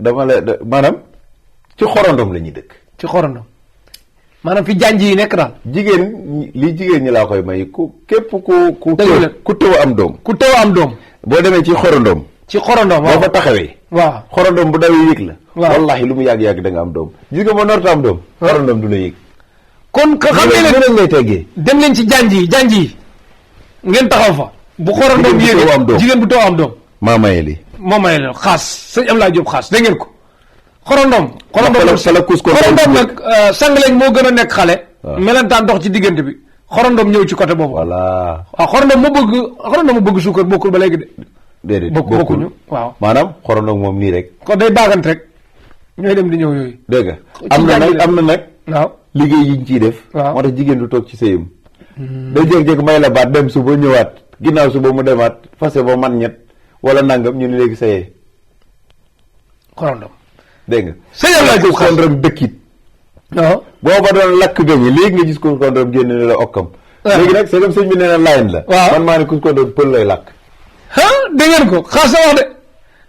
dama la maanaam ci xorondom la ñuy dëkk. ci xorondom maanaam fi janj yi nekk daal. jigéen li jigéen ñi laa koy may képp ku tëw am doom. ku tëw am doom. boo demee ci xorondom. ci xorondom boo fa taxawee. waaw xorondom bu dawee yëg la. waaw wallahi lu mu yàgg-yàgg da nga am doom. gis nga ma norta am doom. xorondom du la yëg. kon xam ngeen ne lañ lay teggee. dem leen ci janj yi ngeen taxaw fa. bu xorondom yéegee jigéen bu tëw am doom. maa maye lii. moo maye leen xaas sëñ Abdoulaye Diop xaas dégg ngeen ko. xorondom nag sangaleñ moo gën a nekk xale. melentaan dox ci diggante bi. xorondom ñëw ci côté boobu. voilà waaw xorondom mu bëgg suukar bokkul ba léegi de. déedéet bokkuñu waaw. maanaam xorondom moom nii rek. kon day baagante rek ñooy dem di ñëw yooyu. dégg nga am na nag. waaw liggéey yi ñu ciy def. waaw moo tax jigéen du toog ci sëyam. day jékki-jékki may la baat dem suba ñëwaat ginnaaw suba mu demaat fase ba man ñett wala nangam ñu ne léegi sëyee. xorondom. dégg nga. sëyal laa jóg xorondom dëkkit. waaw boo fa doon lakk beñ léegi nga gis kus kondom génn ne la okkam. léegi nag c'est comme sëñ bi nee na layen la. waaw man maa ne kus kondom pël lay lakk. dégg ngeen ko xaas sa wax de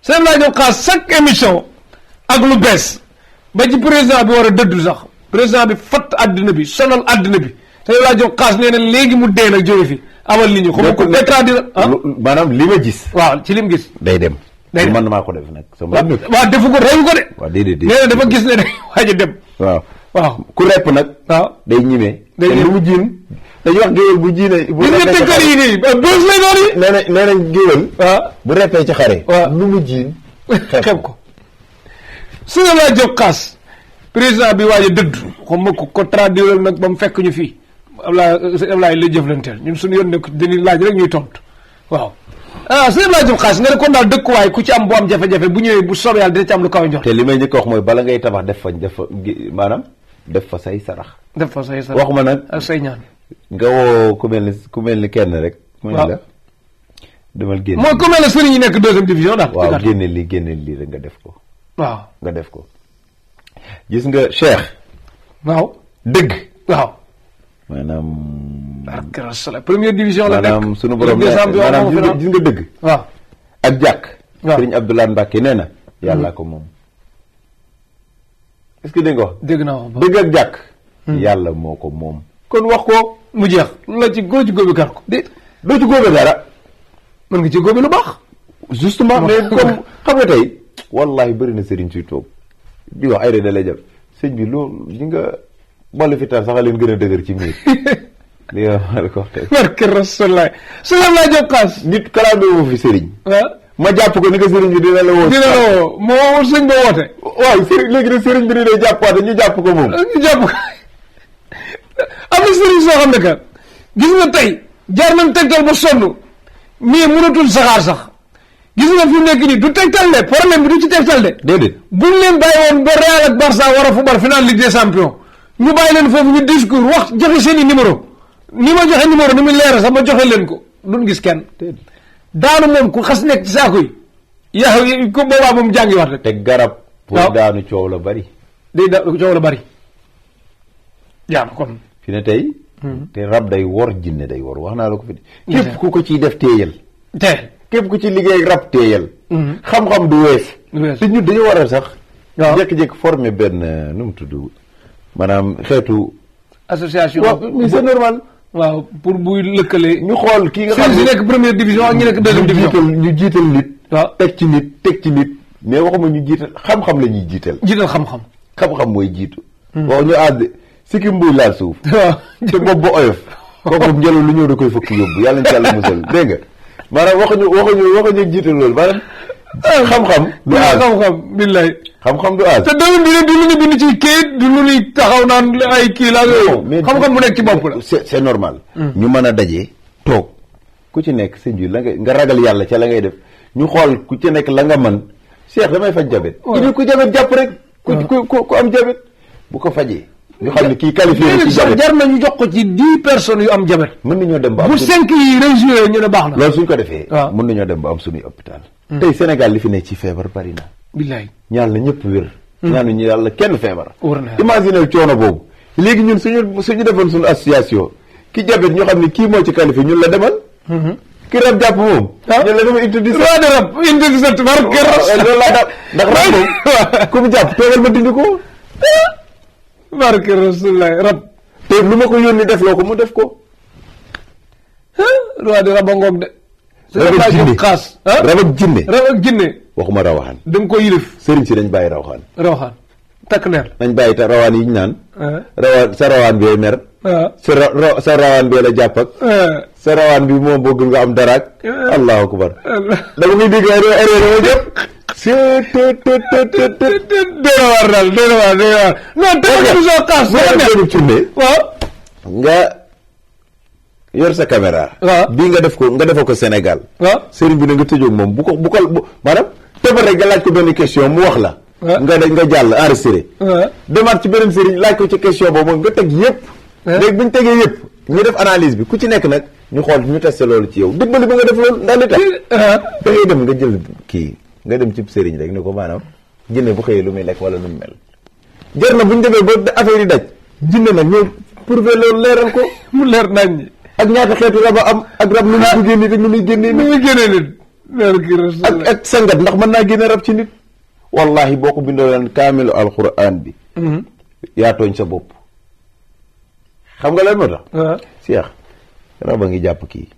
sëñ laa jóg xaas chaque émission ak lu bees ba ci président bi war a dëddu sax président bi fatt àddina bi sonal àddina bi te laa jóg xaas nee na léegi mu dee nag jóge fi amal nit ñi xam ko état dina maanaam li ma gis. waaw ci lim gis. day dem. day man maa ko def nag. waaw defu ko reyu ko de. waaw déedéet nee na dafa gis ne day waaj a dem. waaw ku repp nag. waaw day ñimee. day lu mu jiin dañuy wax géwél bu jiine. bu gis nga tëkkal yi nii bës lay doon yi. nee na géwél. waaw bu reppee ci xare. waaw lu mu jiin. xeeb ko. su nga laa jóg xaas président bi waaj a dëdd xam ma ko traduire nag ba mu fekk ñu fii Ablaye la jëflanteel ñun suñu yoon ne dañuy laaj rek ñuy tontu waaw. su nga laa jóg xaas nga ne kon daal dëkkuwaay ku ci am bu am jafe-jafe bu ñëwee bu soobee yàlla dina ci am lu kaw njort. te li may njëkk a wax mooy bala ngay tabax def fa maanaam def fa say sarax. def fa say sarax waxuma nag ak say ñaan. nga woo ku mel ni kenn rek. waaw la demal génne. mooy ku mel ne sëriñ yi nekk deuxième division daal. waaw génne lii rek nga def ko. waaw nga def ko. gis nga Cheikh. waaw dëgg. waaw. maanaam. première division la nekk. maanaam sunu borom maanaam gis nga dëgg. waaw ak jàkk. waaw Sëriñ Abdoulaye Mbacke nee na. yàllaa ko moom. est-ce que dégg nga wax. dégg naa wax dëgg ak jàkk. yàlla moo ko moom. kon wax ko. mu jeex la ci góobi kar ko. doo ci góobe dara. mën nga ci góobi lu baax. justement mais comme xam nga tey. wallahi bëri na sëriñ suy toog di wax ay rek da lay jàpp sëñ bi loolu li nga boole fi tar sax a leen gën a dëgër ci miir li nga mal ko wax tey. barke Rasulullah su la laa jóg xaas. nit kalaamee wu fi sëriñ. waaw ma jàpp ko ni ko sëriñ bi dina la woo. dina la woo moo woo sëñ ba woote. waaw sëriñ léegi nag sëriñ bi ni day jàppaate ñu jàpp ko moom. ñu jàpp ko am na sëriñ soo xam ne que gis nga tey jaar nañ tegtal ba sonn mais mënatul saxaar sax. gis nga fi mu nekk nii du tegtal de problème bi du ci tegtal de. déedéet buñ leen bàyyi woon ba Real ak Barça war a football final Ligue des Champions ñu bàyyi leen foofu ñu discours wax joxe seen i numéro ni ma joxe numéro ni mu leer sax ma joxe leen ko duñ gis kenn. daanu moom ku xas nekk ci saako yi. yaa ko boobaa moom jàngiwaat rek. te garab. pour daanu coow la bari. day coow la bari. yaa kon. fi ne tey. te rab day wor jinne day wor wax naa la ko fi. képp ku ko ciy def téeyal. képp ku ci liggéey ak rab téeyal. xam-xam du wees. te ñun dañu war a sax. waaw jékki-jékki former benn nu mu tudd maanaam xeetu. association. waaw mais c'est normal. waaw pour buy lëkkale. ñu xool kii nga xam ne nekk première division ak ñu nekk deuxième division. ñu jiital nit. waaw teg ci nit mais waxuma ñu jiital xam-xam la ñuy jiital. jiital xam-xam. xam-xam mooy jiitu. wax ñu àdd sikkim buy laal suuf. waaw te bopp ba oyof. kooku ngelaw lu ñëw da koy fëkk yóbbu yàlla na ci yàlla musal dégg nga. maanaam waxuñu jiital loolu maanaam xam-xam du aas xam-xam billaay xam-xam du aas te domaine bi du lu ñu bind ci kayit du lu ñuy taxaw naan ay kii la yooyu xam-xam bu nekk ci bopp la c'est normal ñu mën a daje toog ku ci nekk sëñ bi la nga ragal yàlla ca la ngay def ñu xool ku ci nekk la nga mën Cheikh damay faj jabet idi ku jabet jàpp rek ku am jabet bu ko fajee ñu xam ne kii qualifié ci jabet jar na ñu jox ko ci 10 personnes yu am jabet mën nañoo dem ba am bu 5 yi réussir ñu ne baax na loolu suñ ko defee waaw mën nañoo dem ba am suñuy hôpital tey Sénégal li fi ne ci feebar bari na billaay ñaan la ñëpp wér ñaanu ñu yàlla kenn feebar wóor na imaginer coono boobu léegi ñun suñu defoon suñu association ki jabet ñu xam ne kii moo ci qualifié ñun la demal ki rab jàpp moom ñu la dama interdit roi de rab interdit war kër loolu laa daal ndax rab moom ku mu jàpp toogal ma dindi ko barke Rasulullah rab te lu ma ko yónni def loo ko mu def ko roi de rab a ngoog de rab ak jinne xaas rab ak jinne rab ak jinne waxuma rawaxaan da nga ko yilif sëriñ si dañ bàyyi rawaxaan rawaxaan takk neer nañ bàyyi te rawaan yi ñu naan rawaan sa rawaan bee mer sa rawaan bee la jàpp ak sa rawaan bi moom bëgg nga am daraak allahu akbar dama koy dégg ay dama jëpp déna waar daal déna waar non tegu soo xaas soo cunne waaw nga yor sa caméra waaw bii nga defoo ko Sénégal waaw sëriñ bi na nga tëjoog moom bu ko maanaam tëbal rek nga laaj ko benn question mu wax la nga jàll enregistré demaat ci beneen sëriñ laaj ko ci question boobu moom nga teg yëpp léegi bu ñu tegee yëpp ñu def analyse bi ku ci nekk nag ñu xool ñu testé loolu ci yow dimbali ba nga def loolu ndax li tax da ngay dem nga jël kii nga dem ci sëriñ rek ni ko maanaam jinne bu xëyee lu muy lekk wala lu mu mel jar na bu ñu demee ba affaire yi daj jinne nag ñoo prouvé loolu leeral ko mu leer nañ ñi ak ñaata xeetu rab a am ak rab nu muy duggee nit ak nu muy génnee nit ak sangat ndax mën naa génne rab ci nit wallahi boo ko bindoo leen kaamilu alquran bi yaa tooñ sa bopp xam nga leen moo tax Cheikh rab a ngi jàpp kii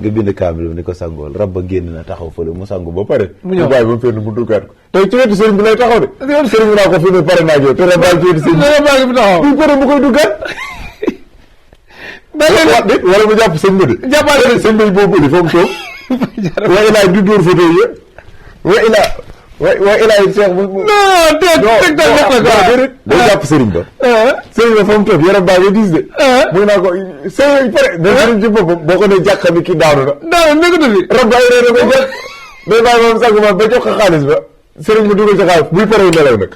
nga bind kaamilu ni ko sangool rab ba génn na taxaw fële mu sangu ba pare mu bàyyi ba fenn mu duggaat ko tey ci wetu sëriñ bi lay taxaw de sëriñ bi naa ko fi mu pare naa jow te rab baa ci wetu sëriñ bi taxaw bu pare mu koy duggaat wala mu jàpp sëñ bi de jàppaale sëñ bi boobu di foofu toog wa ilaay du dóor photo yi wa ilaay Cheikh non déedéet day jàpp sëriñ ba sëriñ ba fa mu toog yaram baa nga diis de muy naa ko sëriñ pare da sëriñ ci boppam boo ko ne jàkk xam ni kii daanu na rab ba ay ree da koy jàpp day bàyyi moom sànq ma ba jox ko xaalis ba sëriñ ba dugal ci xaalis buy pare nelaw nag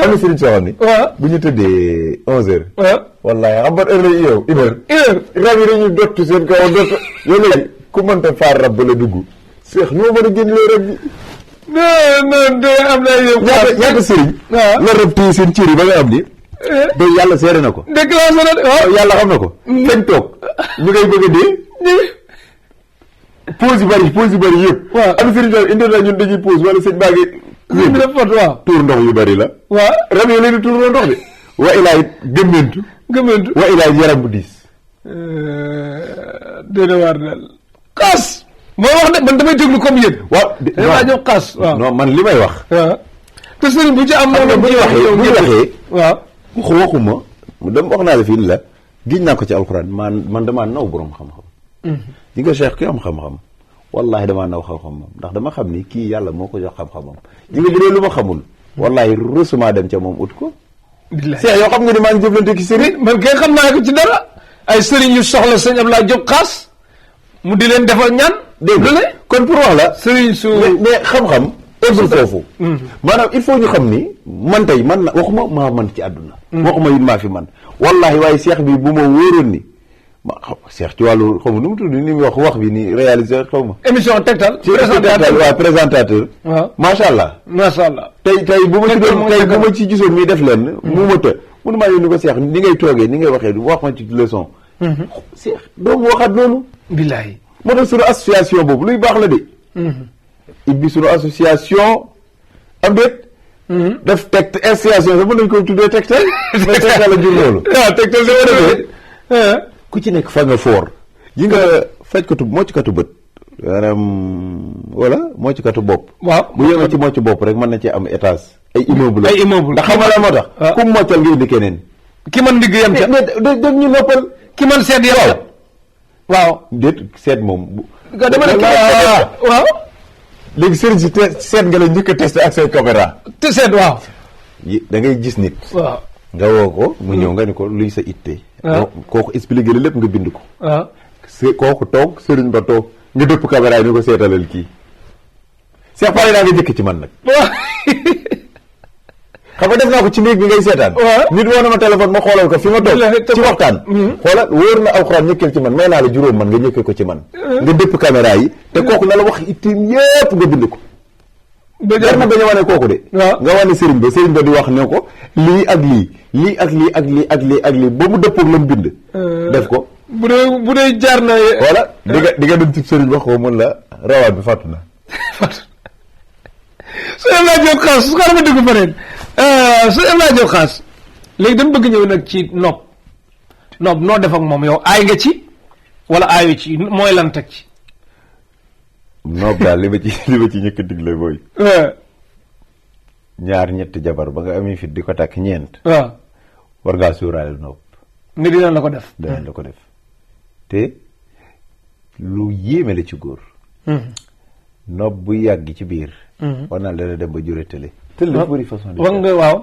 am na sëriñ soo xam ni bu ñu tëddee 11h wallahi xam ban heure la yow une heure rab yi dañuy dottu seen kaw dott yow léegi ku mënta faar rab ba la dugg Cheikh ñoo mën a génn loo rab yi non am na yow ñaata sëriñ la rab téye seen cër yi ba nga am ni day yàlla seere na ko déclenché na waaw yàlla xam na ko fañ toog ñu ngay bëgg a dee pause yu bari yëpp am sëriñ daal indi na ñun dañuy pause wala sëñ baa ngi waaw tuur ndox yu bari la waaw rab yi leen tuur ndox de wa ilaay gëmmentu wa ilaay yaram bu diis déedéet waar daal xaas moo wax ne man damay déglu comme yéen waaw damaa jox xaas waaw non man li may wax waaw te sëriñ bu ci am moom bu ñu waxee waaw waxuma dama wax naa la fii ni la giñ naa ko ci alxuraan man damaa naw boroom xam-xam di nga Cheikh ki am xam-xam wallahi damaa naw xam-xam moom ndax dama xam ni kii yàlla moo ko jox xam-xamam di nga bu dee lu ma xamul wallahi rusuma dem ca moom ut ko Cheikh yoo xam nga ni maa ngi jëflante ki sëriñ man kay xam naa ko ci dara ay sëriñ yu soxla sëñ Abdoulaye Diop xaas mu di leen defal ñaan dégg nga kon pour wax la sëriñ su mais xam-xam eggul foofu maanaam il faut ñu xam ni man tey man na waxuma maa man ci àdduna waxuma it maa fi man wallahi waaye Cheikh bi bu ma wóoroon ni ma xam Cheikh ci wàllu xaw ma nu mu tudd ni mu wax bi ni réalisateur xaw ma émission tegtal ci waaw présentateur waaw macha allah tey bu ma ci doon tey bu ma ci gisoon muy def leen mu ma të mënu maa yónni ko Cheikh ni ngay toogee ni ngay waxee wax ma ci leçon Cheikh doomu waxaat loolu billahi moo tax suñu association boobu luy baax la de ibbi suñu association am déet def teg association sax mën nañ koy tuddee tegtal mais tegtal la jur loolu waaw tegtal dama defee ku ci nekk fa nga foor yi nga fajkatu moccukatu bët maanaam wala moccukatu bopp waaw bu yënga ci mocc bopp rek mën na ci am étage ay immeuble ndax xam nga la moo tax ku mu moccal nga indi keneen ki man digg yem ca dég ñu noppal ki man seet yem waaw déet seet moom dama ne waaw léegi sëriñ si seet nga la njëkk a testé ak say caméra. te seet waaw. da ngay gis nit. waaw nga woo ko mu ñëw nga ni ko luy sa itte. kooku expliqué la lépp nga bind ko. waaw kooku toog sëriñ ba toog nga dëpp caméra yi ni ko seetalal kii. Cheikh Fall daa nga njëkk ci man nag. xam nga def naa ko ci néeg bi ngay seetaan. nit woo na ma téléphone ma xoolal ko fi ma toog ci waxtaan. xoolal wóor na alxuraan ñëkkal ci man may naa la juróom man nga ñëkkee ko ci man. nga dëpp caméra yi. te kooku na la wax itteem yépp nga bind ko. jar na bañ a wane kooku de. nga wane sëriñ ba di wax ne ko lii ak lii ak lii ak lii ak lii ak lii ba mu dëppoog la mu bind. def ko. bu dee jaar na. voilà di nga dem ci sëriñ wax ko mën la rawaan bi fàttu na. su em laa jóg xaas su ko dama dugg faneen su em laa jóg xaas léegi dama bëgg ñëw nag ci nopp noo def ak moom yow aay nga ci wala aayu ci mooy lan teg ci. noob daal li ma ci ñëkk digle booy. ñaar ñetti jabar ba nga amee fit di ko takk ñeent. waaw war ngaa suuraale noob. ni dinañ la ko def. dinañ la ko def te lu yéeme la ci góor. noob bu yàgg ci biir. war naa leen dem ba jure tële. tële dafa bëri façon de. wax nga waaw.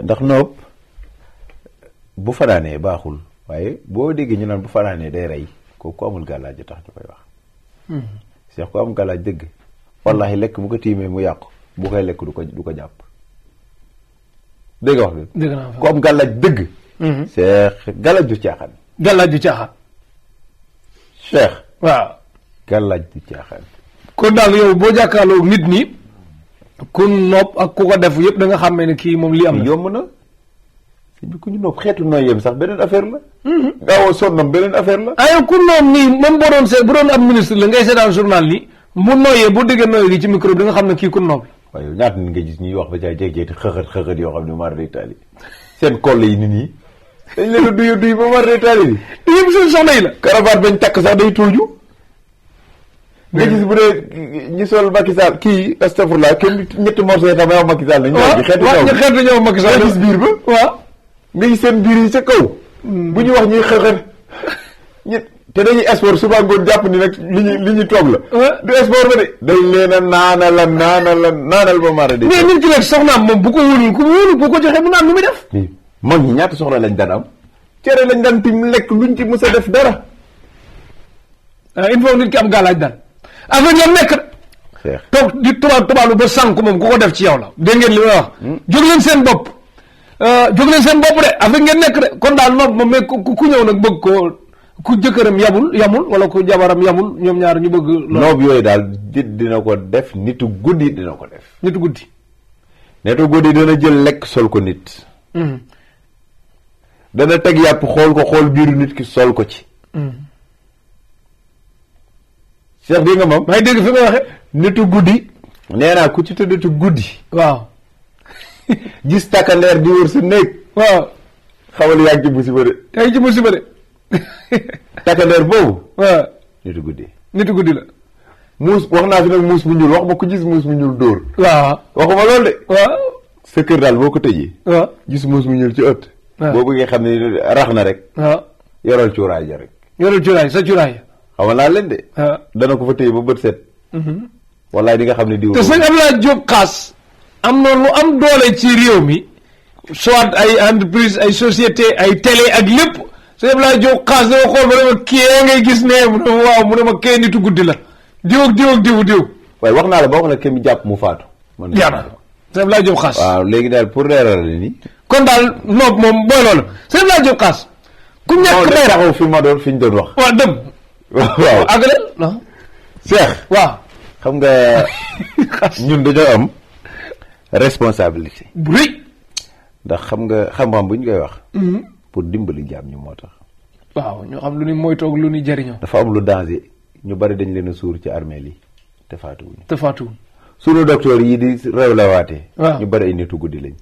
ndax noob bu fanaanee baaxul waaye boo déggee ñu naan bu fanaanee day rey kooku amul gàllaaj a tax ñu koy wax. Cheikh ko am gàllaaj dëgg. wallahi lekk bu ko tiimee mu yàqu bu koy lekk du ko jàpp. dégg nga wax bi. dégg naa ko am gàllaaj dëgg. Cheikh gàllaaj du caaxaan. gàllaaj du caaxaan. Cheikh. waaw. gàllaaj du caaxaan. kon daal yow boo jàkkaarloo nit ñi ku nopp ak ku ko def yëpp da nga xàmmee ne kii moom lii am na. yomb na sëñ bi ku ñu nopp xeetu nooy yem sax beneen affaire la. gaawoo sonnam beneen affaire la. ay ku nopp nii même boo doon bu doon ab ministre la ngay seetaan journal nii mu nooyee boo déggee nooy gi ci micro bi da nga xam ne kii ku nopp la. waaye yow ñaata nit nga gis ñuy wax ba caa jékki-jékki xëxët yoo xam ne mar day taali seen koll yi nit ñi dañ leen a duy ba mar day taali bi. yëpp seen soxna yi la. karabaat bañ takk sax day tuuju. nga gis bu dee ñi sol Macky Sall kii astafurlah kenn ñetti morceau yi xam ne Macky Sall nañ. waaw xeetu ñëw Macky Sall nga gis biir ba. waaw nga gis seen biir yi ca kaw. bu ñu wax ñuy xëxët te dañuy sport suba ngoon jàpp ni nag li ñuy toog la. du sport ba de. dañ leen a naanal ba mara de. mais nit ki nag soxnaam moom bu ko wóolul ku wóolul bu ko joxee mu naan lu muy def. mag ñi ñaata soxla lañ daan am. cere lañ daan tim lekk luñ ci mës a def dara. il faut nit ki am gàllaaj daal. affaire yam nekk toog di tubaalu ba sànq moom ku ko def ci yow la dégg ngeen li may wax. jóg leen seen bopp de affaire ngeen nekk de kon daal nopp moom mais ku ñëw nag bëgg ko ku jëkkëram yamul wala ku jabaram yamul ñoom ñaar ñu bëgg. noob yooyu daal dina ko def nitu guddi dina ko def. nitu guddi dana jël lekk sol ko nit. dana teg yàpp xool biiru nit ki sol ko ci. Cheikh bi nga moom. may dégg fi nga waxe nitu guddi. nee naa ku ci tëddati guddi. waaw. gis takkandeer di wër sa néeg. waaw. xamal yaa ngi ci musiba de. yaa ngi ci musiba de. takkandeer boobu. waaw. nitu guddi. nitu guddi la. muus wax naa fi nag muus mu ñuul wax ma ku gis muus mu ñuul dóor. waaw. waxuma loolu de. waaw. sa kër daal boo ko tëjee. waaw. gis muus mu ñuul ci ëtt. waaw boo bëggee xam ne rax na rek. waaw. yoral cuuraay ja rek. yoral cuuraay sa cuuraay. xamal naa leen de. waaw. dana ko fa téye ba bët set. wallaay di nga xam ne diw. te sëñ Abdoulaye Diop Khass am na lu am doole ci réew mi soit ay entreprise ay société ay télé ak lépp sëñ Abdoulaye Diop Khass dama xool ba ne ma kii ngay gis ne mu ne ma waaw mu ne ma kee nitu guddi la diw ak diw. waaye wax naa la ba wax la kenn mu jàpp mu faatu. man yaa na sëñ Abdoulaye Diop Khass. waaw léegi daal pour leeral la ni. kon daal noob moom booy loolu sëñ Abdoulaye Diop Khass. ku ñàkk day taxaw fi ñu doon wax. waaw dem. waaw àggale non. Cheikh. waaw. xam nga ñun dañoo am responsabilité. bu rëy. ndax xam nga xam-xam bu ñu koy wax. pour dimbali jaam ñu moo tax. waaw ñoo xam lu ni mooy toog lu ni jariñoo. dafa am lu danger ñu bari dañ leen a suur ci armeel yi te faatuwuñu. sunu docteur yi di réew la waatee. waaw ñu bari ay nitu guddi lañ.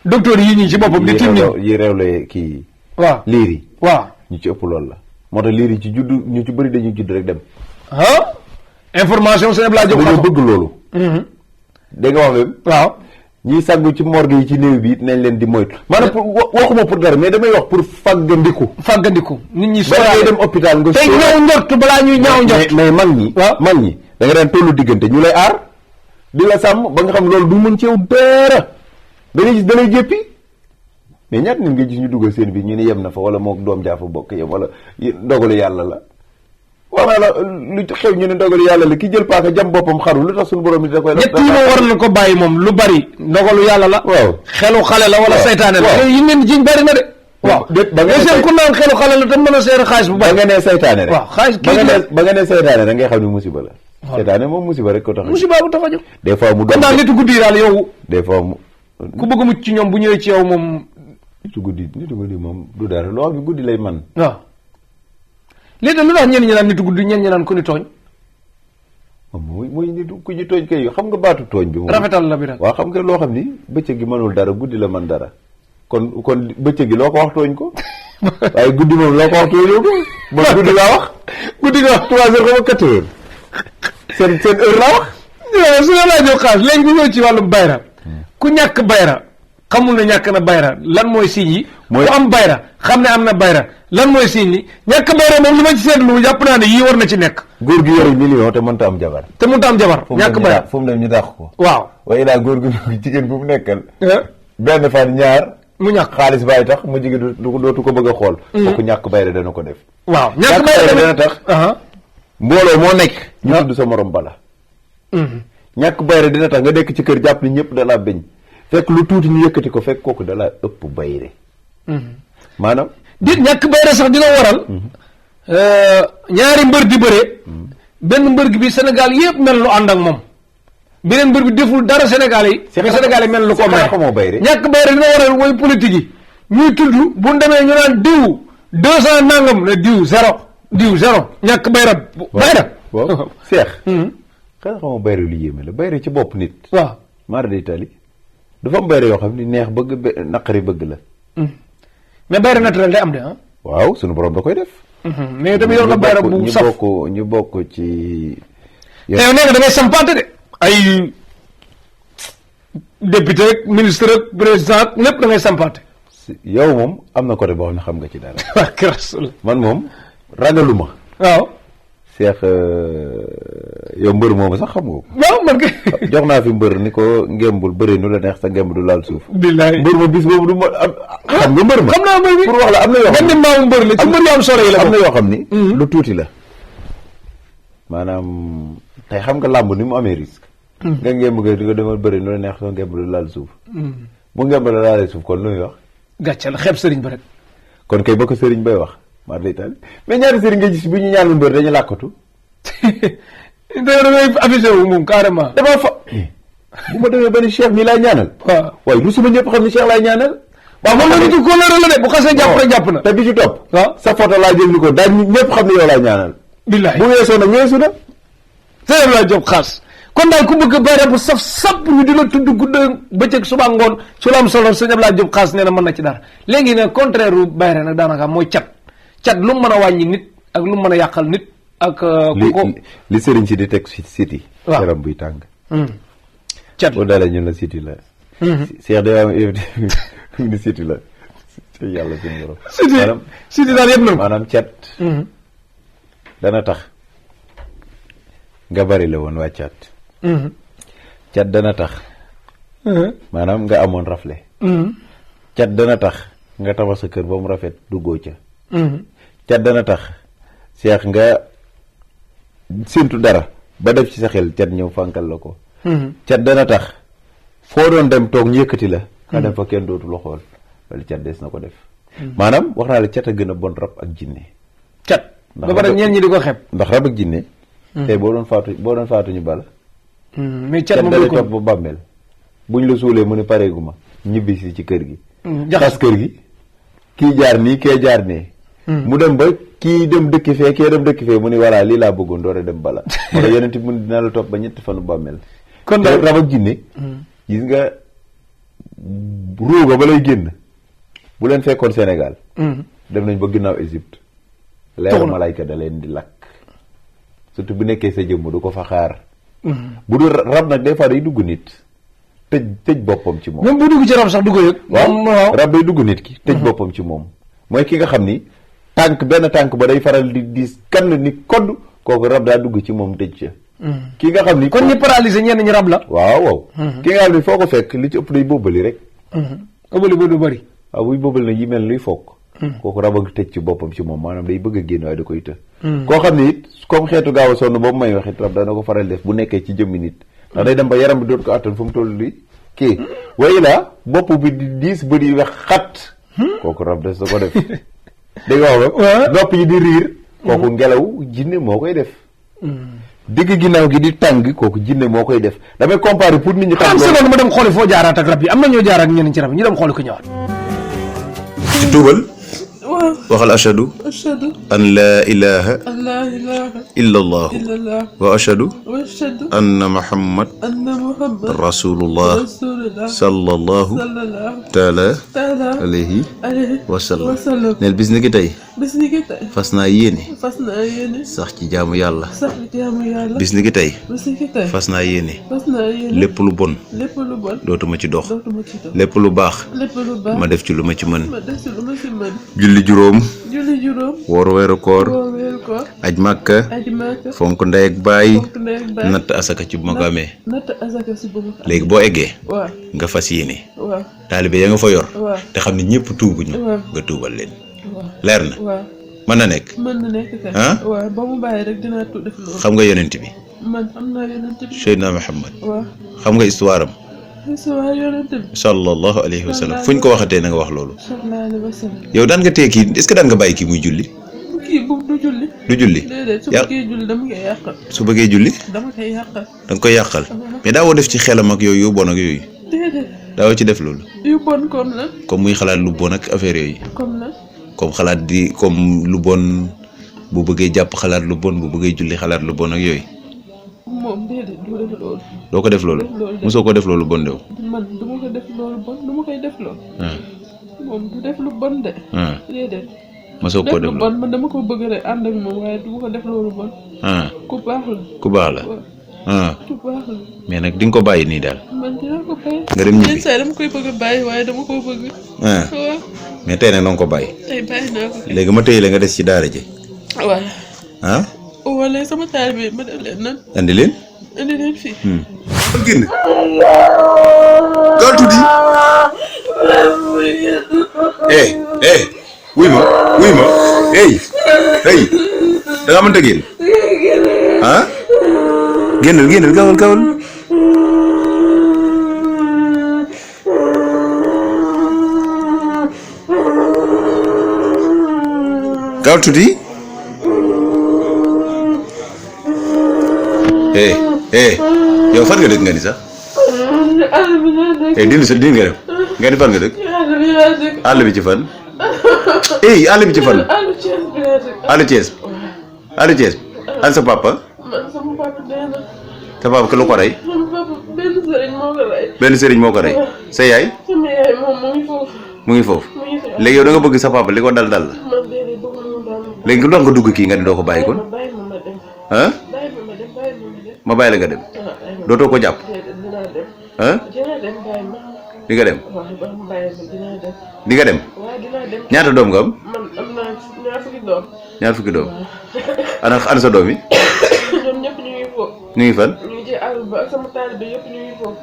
docteur yi ñii ci boppam di tim yi réew la kii. waaw liir yi. waaw ñu ci ëpp loolu la. moo tax liir yi ci juddu ñu ci bëri dañuy judd rek dem. information sëñ Abdoulaye Diop Khass dañoo bëgg loolu. dégg nga wax même. waaw. ñiy sàggu ci morgue yi ci néew bi it nañ leen di moytu. maanaam waxuma pour dara mais damay wax pour fàggandiku. nit ñi balaa ngay dem hôpital nga. tey ñaaw njort balaa ñuy ñaaw njort. mais mag ñi. waaw mag ñi da nga daan tollu diggante ñu lay aar di la sàmm ba nga xam loolu du mën ci yow dara da ngay gis da lay jéppi mais ñaata nit nga gis ñu dugal seen bi ñu ne yem na fa wala moo doom jaa fa bokk yem wala ndogalu yàlla la wax la lu xew ñu ne ndogalu yàlla la ki jël paaka jam boppam xaru lu tax suñu borom ni da koy ñett yi moom war na ko bàyyi moom lu bari ndogalu yàlla la waaw xelu xale la wala saytaane la yi ngeen jiñ bari na de waaw ba nga seen ku naan xelu xale la te mën a seer xaalis bu bari ba nga nee saytaane rek waaw xaalis ba nga nee saytaane rek ngay xam ne musiba la saytaane moom musiba rek ko tax musiba bu tax a jóg des fois mu kon daal nitu guddi yi daal yow des fois mu ku bëgg mucc ci ñoom bu ñëwee ci yow moom nitu guddi moom du dara loo xam ne guddi lay man waaw léegi nag lu tax ñenn ñi naan nitu guddi ñenn ñi naan ku ni tooñ mooy nitu ku ñu tooñ kay xam nga baatu tooñ bi moom rafetal la bi nag waaw xam nga loo xam ni bëccëg gi mënul dara guddi la man dara kon bëccëg gi loo ko wax tooñ ko waaye guddi moom loo ko wax tooñoo ko ba guddi laa wax guddi nga wax 3 heures xama 4 heures seen heure laa wax su la laajoo xaalis léegi ñu ñëw ci wàllum bayra ku ñàkk bayra xamul ne ñàkk na bayra lan mooy signe yi ku am bayra xam ne am na bayra lan mooy signe yi ñàkk bayra moom li ma ci seetlu jàpp naa ne yii war na ci nekk góor gi yore million te mënta am jabar ñàkk bayra fu mu dem ñu dàq ko waaw waaye daal góor gi jigéen bu mu nekkal benn fan ñaar mu ñàkk xaalis bàyyi tax mu jigéen dootu ko bëgg a xool kooku ñàkk bayra dana ko def waaw ñàkk bayra dana tax mbooloo moo nekk ñu tudd sa morom bala ñàkk bayra dina tax nga nekk ci kër jàpp ni ñëpp da laa beñ fekk lu tuuti ñu yëkkati ko fekk kooku da laa ëpp bayre maanaam di ñàkk bayre sax dina waral ñaari mbër di bëre benn mbër gi bi Sénégal yëpp mel lu ànd ak moom beneen mbër bi deful dara Sénégal yi mais Sénégal yi mel lu ko may ñàkk bayre dina waral mooy politique yi ñuy tudd bu demee ñu naan diw 200 nangam ne diw zéro ñàkk bayra waaw seex xanaa xamoo bayre lu yéeme la bayre ci bopp nit waaw mara day tali dafa am bayre yoo xam ni neex bëgg naqari bëgg la mais bayre naturel day am de waaw sunu borom da koy def mais tamit yor nga bayre bu saf ñu bokk ci te yow nee nga da ngay sampaate de ay député rek ministre rek président lépp da ngay sampaate yow moom am na côté boo xam ne xam nga ci dara waa krasul man moom ragaluma waaw seex yow mbër moomu sax xam nga ko waaw man kay jox naa fi mbër ni ko ngembul bëri nu la neex sa ngemb du laal suuf billaay mbër ma bis boobu du ma xam nga mbër ma xam naa mbër mi pour wax la am na yoo xam ne maamu mbër la ci mbër yu am solo yi la am na yoo xam ni lu tuuti la maanaam tey xam nga làmb ni mu amee risque nga ngemb nga di ko demal bëri nu la neex sa ngemb du laal suuf bu ngemb la laalee suuf kon lu muy wax gàcce la xeeb sëriñ ba rek kon kay ba ko sëriñ bay wax maa lay taal mais ñaari sëriñ nga gis bu ñu ñaanul mbër dañu làkkatu da ngay affiché wu moom carrément damaa fa bu ma demee ba ni Cheikh mi laay ñaanal waaw waaye lu suma ñëpp xam ni Cheikh laay ñaanal waaw moom la nitu kóllëre la de bu xasee jàpp rek jàpp na te bi ci topp waaw sa photo laa jël ni ko daañ ñëpp xam ne yow laay ñaanal billaay bu weesoo nag weesu na sëñ laa job xaas kon daal ku bëgg bayre bu saf sàpp ñu di la tudd gudde bëccëg suba ngoon su la am solo sëñ Abdoulaye Diop xaas nee na mën na ci dara léegi nag contraire u bayre nag daanaka mooy cat lu mu mën a wàññi nit ak lu mu mën a yàqal nit ak ku ko li sëriñ si di teg si siti yaram buy tàng cat boo dalee ñun la siti la Cheikh day am ni siti la yàlla suñu borom siti daal yëpp na maanaam cat dana tax nga bari la woon waa cat cat dana tax maanaam nga amoon rafle cat dana tax nga tabax sa kër ba mu rafet duggoo ca cat dana tax seex nga séntu dara ba def ci sa xel cat ñëw fànkal la ko cat dana tax foo doon dem toog ñu yëkkati la nga dem fa kenn dootu la xool wala cat des na ko def maanaam wax naa la cat a gën a bon rab ak jinne cat ba pare ñeen ñi di ko xeeb ndax rab ak jinne tey boo doon faatu ñu bala mais cat moom dalay topp ba bàmmeel buñ la suulee mu ne pareegu ma ñibbi si ci kër gi tas kër gi kii jaar nii kee jaar nee mu dem ba kii dem dëkki fee kee dem dëkki fee mu ni voilà lii laa bëggoon door a dem bala moo tax yeneen mu dina la topp ba ñetti fanu bàmmeel kon daal rab ak jinne gis nga ruuga ba lay génn bu leen fekkoon Sénégal dem nañ ba ginnaaw Égypte leeru malayka da leen di lakk surtout bu nekkee sa jëmm du ko fa xaar bu dul rab nag des fois day dugg nit tëj boppam ci moom même bu dugg ci rab sax du ko yëg waaw rab day dugg nit ki tëj boppam ci moom mooy ki nga xam ni benn tànk ba day faral di diis kan ni kodd kooku rab daa dugg ci moom tëj ca ki nga xam ni kon ñi paralysé ñenn ñi rab la. waaw ki nga xam ni foo ko fekk li ci ëpp day bobbali rek. ëbbali ba du bëri. waaw buy bobbali nag yi mel luy foog. kooku rab ak tëj ci boppam ci moom maanaam day bëgg a génn waaye da koy të. koo xam ni it comme xeetu gaaw a sonn boobu may waxit rab dana ko faral def bu nekkee ci jëmmi nit ndax day dem ba yaram bi doot ko attan fu mu toll li kii way la bopp bi di diis ba di wex xat kooku rab des da ko def dégg nga wax nopp yi di riir kooku ngelaw jinne moo koy def digg ginnaaw gi di tàng kooku jinne moo koy def damay comparer pour nit ñi xam seconde ma dem xooli foo jaaraat ak rab yi am na ñoo jaar ak ñeneen ci rab yi ñu dem xooli ko ñëwaat ci tuubal waxal ashadu an laa ilaha illa allah wa ashadu anna muhammad rasulullah sallallahu taala alayhi wa sallam neel bis ni ki tey fas naa yéene sax ci jaamu yàlla bis ni ki tey fas naa yéene lépp lu bon dootuma ci dox lépp lu baax ma def ci lu ma ci mën julli juróom woor weeru koor aj màkka fonk ndey ak baay natt asaka ci bu ma ko amee léegi boo eggee nga fas yéene taalibe ya nga fa yor te xam ne ñëpp tuubuñu nga tuubal leen leer na mën na nekk ah ba mu bàyyi rek dinaa def loolu. xam nga yonent bi man xam naa yonent bi Seydina Muhammad xam nga histoire am sallallahu alayhi wa sallam fu ñu ko waxatee na nga wax loolu. yow daan nga tee kii est-ce que daan nga bàyyi kii muy julli. kii bu du julli. du julli. déedéet su bëggee julli dama koy yàqal. su bëggee julli. dama koy yàqal. da nga koy yàqal. mais daawoo def ci xelam ak yooyu yu bon ak yooyu. déedéet. daawoo ci def loolu. yu bon comme la. comme muy xalaat lu bon ak affaire yooyu. comme la. comme xalaat di comme lu bon bu bëggee jàpp xalaat lu bon bu bëggee julli xalaat lu bon ak yooyu. moom déedéet du def loolu. doo ko def loolu. mosoo ko def loolu bon de. man du ma ko def loolu bon du ma koy def loolu. moom du def lu bon de. déedéet. mosoo ko def lu bon man dama ko bëgg rek ànd ak moom waaye du ma ko def loolu bon. ku baax la. ku baax la. ku baax la. mais nag di nga ko bàyyi nii daal. man dinaa ko bàyyi. nga dem ñibbi yenn saa dama koy bëgg a bàyyi waaye dama koo bëgg. waaw. mais tey nag na nga ko bàyyi. tey bàyyi naa ko. léegi ma téye la nga des ci daara ji. waaw. wala sama taal bi ma def leen nan. andi leen. andi leen fii. génn. gaal tuuti. wuy ma. da ngaa mënta génn. génnal gaawal. gaawal tuuti. yow fan nga dëkk nga ni sax. dindi nga def nga ni fan nga dëkk. àll bi ci fan. àll bi ci fan. àll Thiès. an sa papa. sama papa dee na. sa papa ku la ko rey. benn sëriñ moo ko rey. sa yaay. sama yaay moom mu ngi foofu. léegi yow da nga bëgg sa papa li ko dal la. léegi lu tax nga dugg kii nga ni doo ko bàyyi kon. ma bàyyi la nga dem. dootoo ko jàpp. di nga dem. di nga dem. ñaata doom nga am. man am naa ñaar fukki doom. ana sa doom yi. ñoom ñëpp ñu ngi foofu. ñu ngi fan. ñu ngi ci àll ba ak sama taalibe yëpp ñu ngi foofu.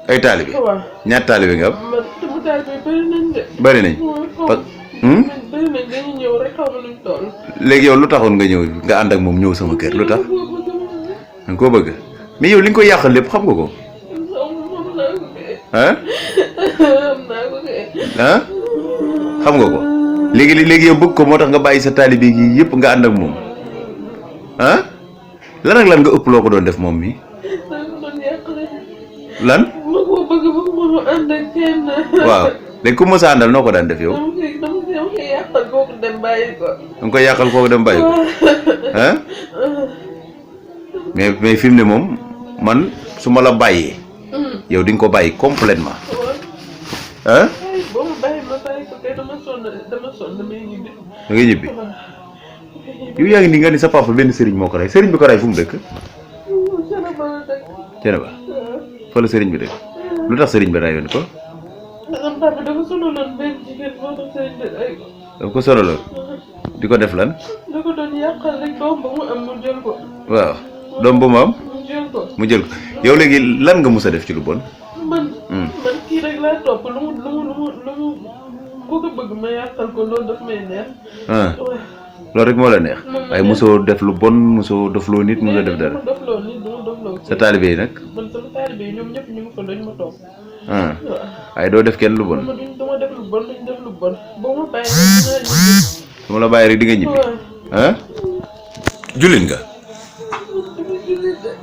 ay taalibe. waaw ñaata taalibe nga am. man sama taalibe bëri nañ de. bëri nañ. bëri nañ dañuy ñëw rek xaw ma nuñ toll. léegi yow lu taxoon nga ñëw nga ànd ak moom ñëw sama kër lu tax. danga koo bëgg mais yow li nga koy yàqal lépp xam nga ko. xam nga ko léegi yow bëgg ko moo tax nga bàyyi sa taalibe gi yëpp nga ànd ak moom lan ak lan nga ëpp loo ko doon def moom mi lan. ma ko bëgg ba mu ànd ak kenn. waaw léegi ku mës a àndal noo ko daan def yow. dama koy yàqal kooku dem bàyyi ko. danga koy yàqal kooku dem bàyyi ko mais fi mu ne moom man su ma la bàyyee. yow di nga ko bàyyi complètement. boo ma bàyyi ma bàyyi ko kay dama sonn damay ñibbi. da ngay ñibbi. yow yaa ngi nii nga ni sa papa benn sëriñ moo ko rey sëriñ bi ko rey fu mu dëkk. Ceneba. fa la sëriñ bi dëkk. lu tax sëriñ bi reyoon ko. sama papa dafa sonaloon benn jigéen moo tax sëriñ bi rey ko. dafa ko sonaloon. di ko def lan. da ko doon yàqal rek doom ba mu am mu jël ko. waaw doom bu mu am jël ko. mu jël ko yow léegi lan nga mus a def ci lu bon. man kii rek laa topp lu mu ku ko bëgg ma yàqal ko loolu daf may neex. loolu rek moo la neex. waaye mosoo def lu bon mosoo dofloo nit mosoo def dara. du ma dofloo nit du ma dofloo. sa taalibe yi nag. man sama taalibe yi ñoom ñëpp ñu ngi fa dañu ma topp. waaye doo def kenn lu bon. du ma def lu bon duñ def lu bon boo ma bàyyi rek dinaa ñibbi. su ma la bàyyi rek di nga ñibbi. jullit nga.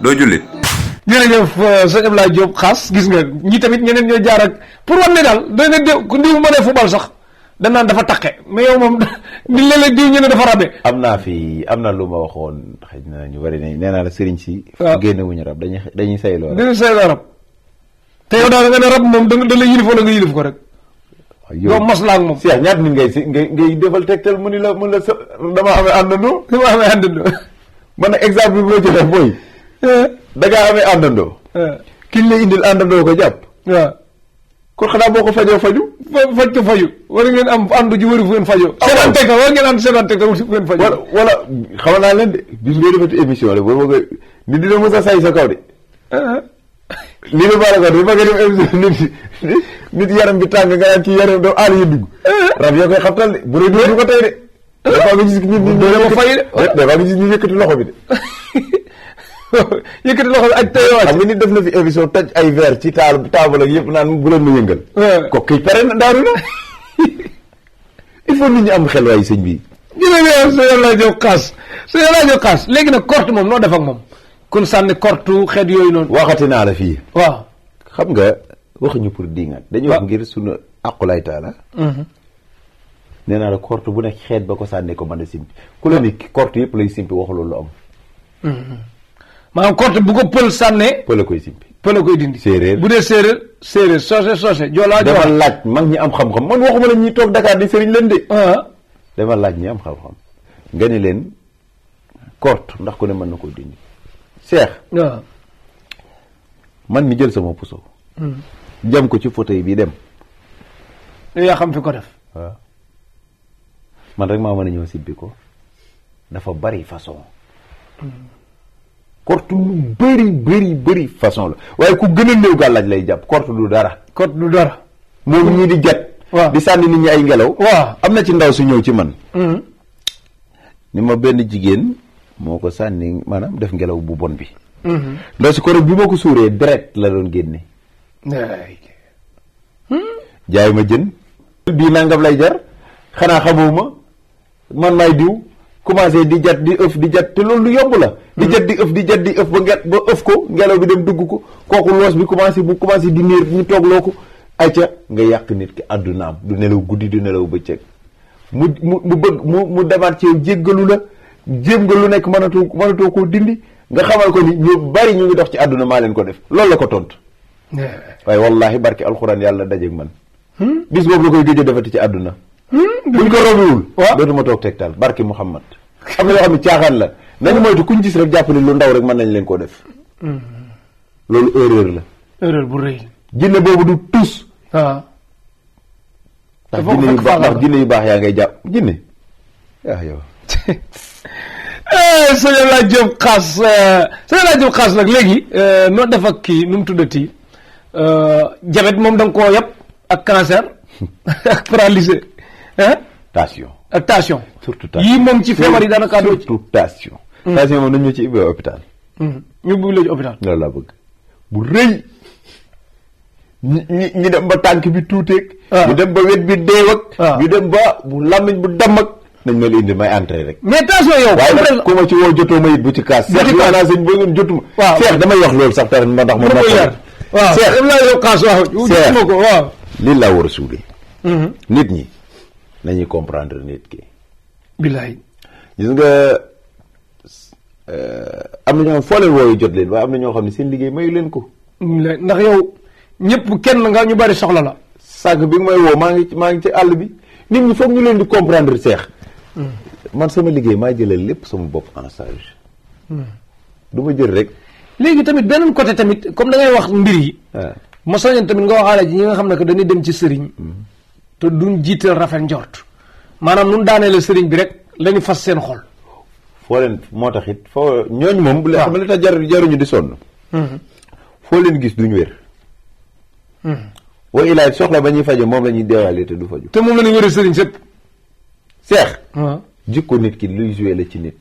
doo jullit. jërëjëf sëñ Abdoulaye Diop Khass gis nga ñi tamit ñeneen ñoo jaar ak pour wan ne daal da nga dé ku ndiw mënee football sax dañ naan dafa taqe mais yow moom ni léeg-léeg diw ñu ne dafa rabe. am na lu ma waxoon xëy na ñu bari ne nee naa la sëriñ si. waaw génne wuñu rab dañuy sayloo rab. dañuy sayloo rab te yow daal nga ne rab moom da la yilif wala nga yilif ko rek. yow maslaa ak moom. si ñaata nit ngay defal tegtal mu ni la sa dama amee àndandoo. dama amee àndandoo. man nag exemple bi ma ci def mooy. da ngaa amee àndandoo. kiñ lay indil àndandoo ko jàpp. waaw. kon xanaa boo ko fajoo faju. faj ko faju war ngeen am àndu ji wëri fu ngeen fajoo. seetaan tegtal war ngeen ànd seetaan tegtal fu ngeen fajoo. wala xamal naa leen de bis ngay defati émission la boobu nga nit dina mës a say sa kaw de. lii la baal ko de ba nga dem émission nit yaram bi tàng nga naan ci yaram doo aal yi dugg. rab yoo koy xabtal de bu dee du ko tey de. dafa nga gis nit ñi dafa nga gis ñu yëkkati loxo bi de. yëkkati loxo bi ak tey xam nga nit def na fi émission toj ay verre ci taabal ak yëpp naan bu leen ma yëngal. ko kii pare na daaru na. il faut nit ñi am xel waaye sëñ bi. jërëjëf sëñ Abdoulaye Diop Khass léegi nag korte moom noo def ak moom. kun sànni kortu xeet yooyu noonu. waxati naa la fii. waaw. xam nga waxuñu pour dingat. dañuy wax ngir sunu aqulay taala. nee naa la korte bu nekk xeet ba ko sànni ko mën a simpi ku la ni korte yëpp lay simpi waxu loolu am. maanaam korte bu ko pël sànnee. pël a koy simpi. pël a koy dindi. séeréer bu dee séeréer soose joolaa dama laaj mag ñi am xam-xam man waxuma la ñuy toog Dakar di sëriñ leen de. dama laaj ñi am xam-xam nga ni leen korte ndax ku ne mën na koo dindi. Cheikh. waaw. man mi jël sama puso. jam ko ci fauteuil bi dem. yaa xam fi ko def. waaw man rek maa mën a ñëw sibbi ko dafa bari façon. korte lu bëri façon la waaye ku gën a néew gàllaaj lay jàpp korte du dara. korte du dara. moom ñii di jat. waaw di sànni nit ñi ay ngelaw. waaw am na ci ndaw su ñëw ci man. ni ma benn jigéen moo ko sànni maanaam def ngelaw bu bon bi. ndaw si korte bi ma ko suuree deret la doon génne. jaay ma jën. bii nangam lay jar xanaa xamoo ma man maay diw. commencé di jat te loolu lu yomb la. di jat di ëf ba ëf ko ngelaw bi dem dugg ko kooku loos bi commencé di niir ñu toogloo ko ayca nga yàq nit ki àddunaam du nelaw guddi du nelaw bëccëg mu bëgg mu demaat ci yow jéggalu la jéem nga lu nekk mënatoo koo dindi nga xamal ko ni ñu bari ñu ngi dox ci àdduna maa leen ko def loolu la ko tontu. waaye wallahi barke alxuraan yàlla dajeeg man. bis boobu la koy gëj a defati ci àdduna. buñ ko robiwul. waaw dootuma toog tegtal barke Muhammad am na yoo xam ne caaxaan la nañu moytu kuñ gis rek jàpp ni lu ndaw rek mën nañ leen koo def. loolu erreur la. erreur bu rëy. jinne boobu du tus. waaw. ndax jinne yu baax yaa ngay jàpp jinne yaa yow. sëñ Abdoulaye Diop Khass nag léegi noo def ak kii nu mu tuddati jabet moom da nga koo yàpp ak cancer ak paralysé tension ak tension. surtout tension yii moom ci feebar yi daanaka doo ci. surtout tension. tension moom nañ ñu ci ubbi hôpital. ñu ubbi la ci hôpital. loolu laa bëgg bu rëy. ñi dem ba tànk bi tuuteeg. ñu dem ba wet bi deewag. ñu dem ba bu làmmiñ bu damm ak. nañ ma la indi may entré rek. mais tension yow. waaye nag ku ma ci woo jotoo ma it bu ci kaas. bu ci kaas sëñ boo ngeen jotuma. waaw Cheikh damay wax loolu sax tax ma ndax ma. waaw Cheikh Abdoulaye Diop Khass waaw. Cheikh ko waaw. lii laa war a suulee. nit ñi nañuy comprendre nit ki. billaay. gis nga am na ñoo xam foo leen wooyu jot leen waaye am na ñoo xam ne seen liggéey mayu leen ko. ndax yow ñëpp kenn nga ñu bari soxla la. sànq bi nga may woo maa ngi ci àll bi nit ñi foog ñu leen di comprendre Cheikh. man sama liggéey maa jëlal lépp sama bopp en charge. du ma jël rek. léegi tamit beneen côté tamit comme da ngay wax mbir yi. ma soññoon tamit nga waxaale ji ñi nga xam ne que dañuy dem ci sëriñ. te duñ jiital rafet njort. maanaam nun daanee la sëriñ bi rek lañu fas seen xol. foo leen moo tax it foo ñooñu moom. waaw xam nga li tax jaruñu di sonn. foo leen gis duñu wér. wa ilaay soxla ba ñuy fajo moom la ñuy deewaale te du faju. te moom la ñuy wér sëriñ sëpp. seex. jikko nit ki luy joué la ci nit.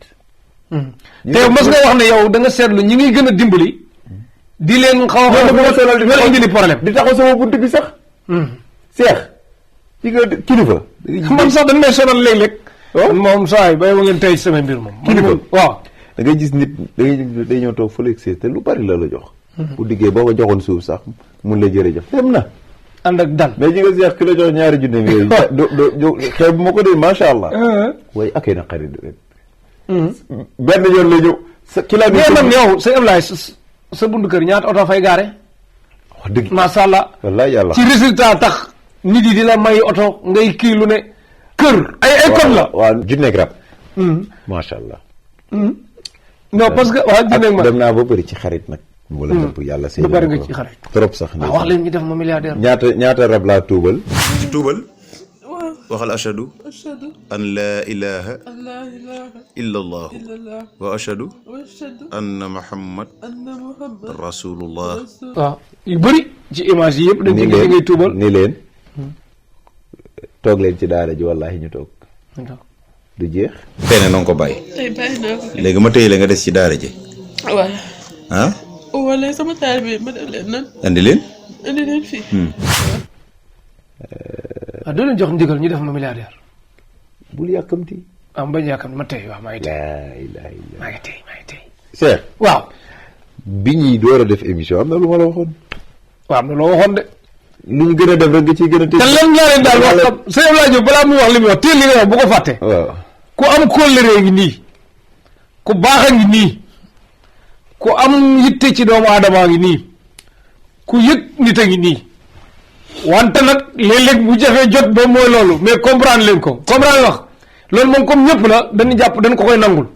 te mos nga wax ne yow da nga seetlu ñi ngi gën a dimbali. di leen xaw a xaw a di indi problème. di taxaw sama bunt bi sax. seex. ci nga kilifa. man sax dañ may sonal léeg-léeg. moom saa yi bay wa ngeen tey sama mbir moom. kilifa waaw. da ngay gis nit day ñëw toog fële te lu bari la jox. bu diggee boo ko joxoon suuf sax mun la jërëjëf dem na. ànd ak dal mais ji nga seex ki la jox ñaari junne yooyu. do xeeb bu ma ko dee macha allah. waaye akay na xarit ren. benn yoon la ñëw. ki la mais man yow sëñ Ablaye sa bundu kër ñaata oto fay gaare. wax dëgg macha allah. wallaay yàlla ci résultat tax nit yi di la may oto ngay kii lu ne. kër ay code la. waaw junne grab. macha allah. non parce que waaw junne ma dem naa ba bëri ci xarit nag. wala nëpp yàlla seen bëri nga ci xarit. trop sax. wax leen ñu def ma milliardaire. ñaata rab laa tuubal. ci tuubal. waxal ashadu. an laa ilaha. illa allahu. wa ashadu. anna muhammad. rasulullah. waaw yu bëri ci image yi yëpp dañ ci gis ngay tuubal. ni leen toog leen ci daara ji wallaahi ñu toog. du jeex. tey nag na nga ko bàyyi. tey bàyyi naa ko. léegi ma téye la nga des ci daara ji. waaw. ah. wala sama taal bi ma def leen nan. andi leen. andi leen fii. waaw doo leen jox ndigal ñu def ma milliardaire. bul yàkkamti. am bañ yàkkamti ma tey waaw maa ngi tey. laa ilaaha illa. maa ngi tey maa ngi tey. Cheikh. waaw. bi ñuy door a def émission am na lu ma la waxoon. waaw am na loo waxoon de. lu ñu gën a def rek nga ciy gën a. te lan laa leen daal wax xam sëñ Abdoulaye Diop balaa muy wax li muy wax teel li nga wax bu ko fàtte. waaw. ku am kóllëre ngi nii. ku baax a ngi nii. ku am yitte ci doomu aadama ngi nii. ku yëg nit a ngi nii. wante nag léeg-léeg bu jafee jot ba mooy loolu mais comprendre leen ko comprendre wax loolu moom comme ñëpp la dañu jàpp dañ ko koy nangul.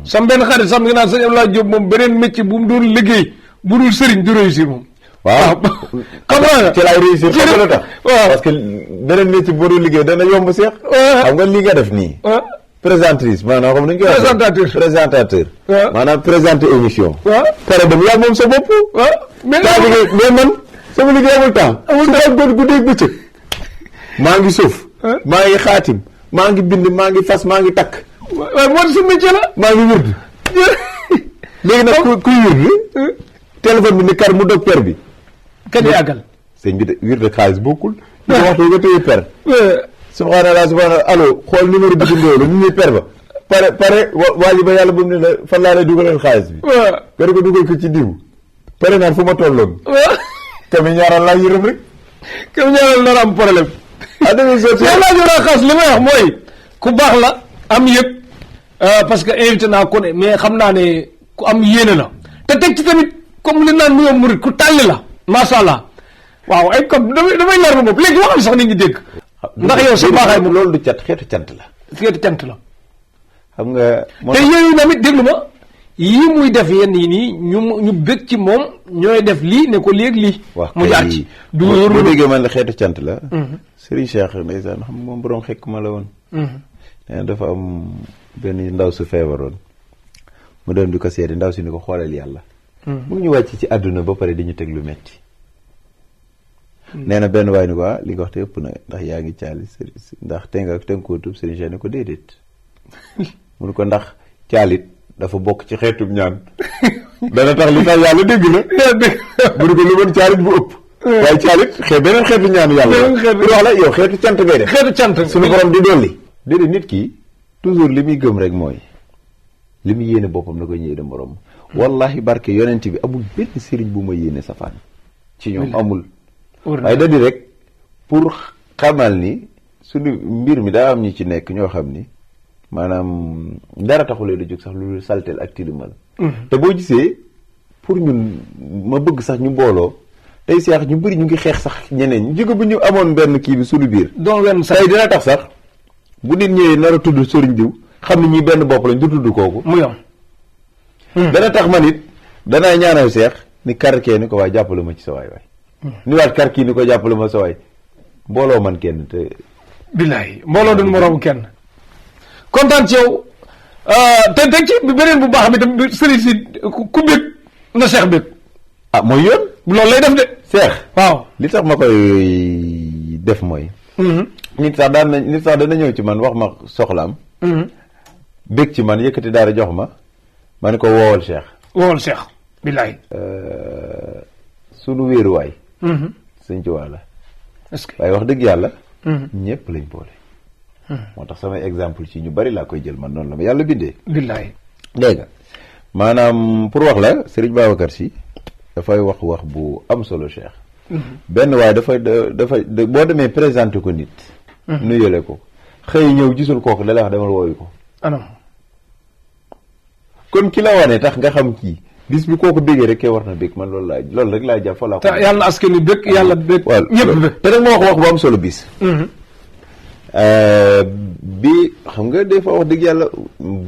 sam benn xarit sam nga naan sëñ Abdoulaye Diop moom beneen métier bu mu doon liggéey bu dul sëriñ du réussir moom. waaw comprendre ci laay réussir xam nga lu tax. waaw parce que beneen métier boo doon liggéey dana yomb seex. xam nga li nga def nii. présentatrice maanaam xam nañu koy présentateur présentateur. maanaam présenter émission. waaw pare dem yaa moom sa bopp. mais man sama liggéey amul temps. amul temps guddeeg bëccëg. maa ngi suuf. maa ngi xaatim. maa ngi bind maa ngi fas maa ngi takk. waaye moo su métier la. maa ngi wërd. léegi nag kuy wërd. téléphone bi ni kar mu dog per bi. kañ àggal. sëñ bi de wërd xaalis bokkul. di waxtu nga téye per. subhanallah subhanallah allo xool numéro bi dundoo la ñu ñuy per ba. pare waa ji ba yàlla ba mu ne la fan laa lay dugalal xaalis bi. nga ko dugal ko ci diw. pare naan fu ma tolloon. kami ñaaral laa yërëm rek. kami ñaaral nar am problème. dama sotti laa jora xaas li may wax mooy ku baax la am yëg parce que invité naa ko ne mais xam naa ne ku am yéene la te teg ci tamit comme li naan nuyoo murit ku tàlli la macha allah waaw ay comme damay leer ba bopp léegi waxal sax nit ñi dégg. ndax yow sa baaxaay moom loolu du cat xeetu cant la. xeetu cant la. xam nga. te yooyu tamit déglu ma yii muy def yenn yi nii ñu bëgg ci moom ñooy def lii ne ko léegi lii. mu jaar ci du bu déggee man la xeetu cant la. Serigne Cheikh ndeysaan xam moom borom xekk ma la woon. nee na dafa am benn ndaw su feebaroon mu dem di ko seeti ndaw si ni ko xoolal yàlla. mu ñu wàcc ci àdduna ba pare di ñu teg lu metti. nee na benn waay ni ko li nga wax te ëpp na ndax yaa ngi caali ndax te nga koo tub Serigne Cheikh ni ko déedéet. mu ne ko ndax caalit dafa bokk ci xeetub ñaan. dana tax li tax yàlla dégg la. mu ne ko lu mën caalit bu ëpp. waaye caalit beneen xeetu ñaan yàlla. pour wax la yow xeetu cant ngay def. xeetu cant suñu borom di dolli. déedéet nit ki toujours li muy gëm rek mooy li muy yéene boppam la ko yéene borom. wallahi barke yonent bi amul benn sëriñ bu ma yéene safaan. ci ñoom amul. waaye da di rek pour xamal ni suñu mbir mi daa am ñi ci nekk ñoo xam ni maanaam dara taxulee da jóg sax lu salteel ak tilimal. te boo gisee pour ñun ma bëgg sax ñu booloo. tey seex ñu bëri ñu ngi xeex sax ñeneen ñu jóge bu ñu amoon benn kii bi suñu biir. donc wenn sax tey dina tax sax bu nit ñëwee nar a tudd sëriñ diw xam ne ñi benn bopp lañ du tudd kooku. mu yom. dana tax man it danaa ñaanal seex ni kar kee ni ko waaye jàppale ma ci sa waay waay. ni waat kar kii ni ko jàppale ma sa waay mbooloo man kenn te. billaay mbooloo duñ moroom kenn. kontaan ci yow te teg ci beneen bu baax bi tam sëriñ si ku bég na seex bég. ah mooy yoon. loolu lay def de. seex. waaw li tax ma koy def mooy. nit sax dana ñëw ci man wax ma soxlaam. bég ci man yëkkati daara jox ma ne ko woowal seex. woowal seex. billaay. sunu wéeruwaay. sëñ ci wàlla. est-ce que waaye wax dëgg yàlla. ñëpp lañ boole. moo tax samay exemple ci ñu bari laa koy jël man noonu la ma yàlla bindee. billaay. dégg nga maanaam pour wax la Serigne Babacar Sy dafay wax bu am solo Cheikh. benn waaye dafay boo demee présenté ko nit. nuyale ko xëy ñëw gisul kooku da lay wax demal wooyu ko. alors. kon ki la wane tax nga xam kii bis bi kooku bégee rek kay war na bég man loolu rek laa jàpp fa laa ko. te yàlla na askan wi bég yàlla bég. waaw ñëpp bég. te nag ma wax bu am solo bis. bi xam nga des fois wax dëgg yàlla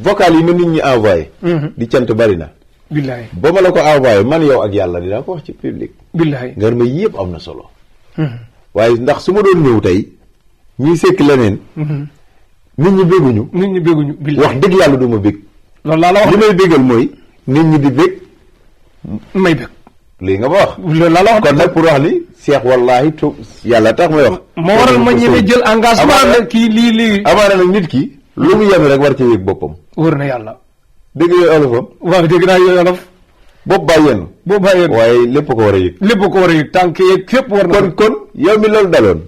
vocal yi ma nit ñi envoyé. di cant bari na. billaay. ba ma la ko envoyé man yow ak yàlla dinaa ko wax ci public. billaay. nga ma yëpp am na solo. waaye ndax su ma doon ñëw tey ñiy sekk leneen. nit ñi bégguñu. nit ñi bégguñu. billaay wax dëgg yàlla du ma bég. loolu laa la wax li may bégal mooy nit ñi di bég. may bég. lii nga ma wax. loolu laa la wax kon nag pour wax ni Cheikh wallahi tu yàlla tax may wax. moo waral ma ñeme jël engagement ne kii lii. amaana nag nit ki. lu mu yem rek war ci yëg boppam. wóor na yàlla. dégg yooyu olofam. waaw dégg naa yooyu olof. bopp bàyyi yenn. boo bàyyee waaye lépp ko war a yëg. lépp ko war a yëg tànk yeeg fépp war na. kon yow mi loolu daloon.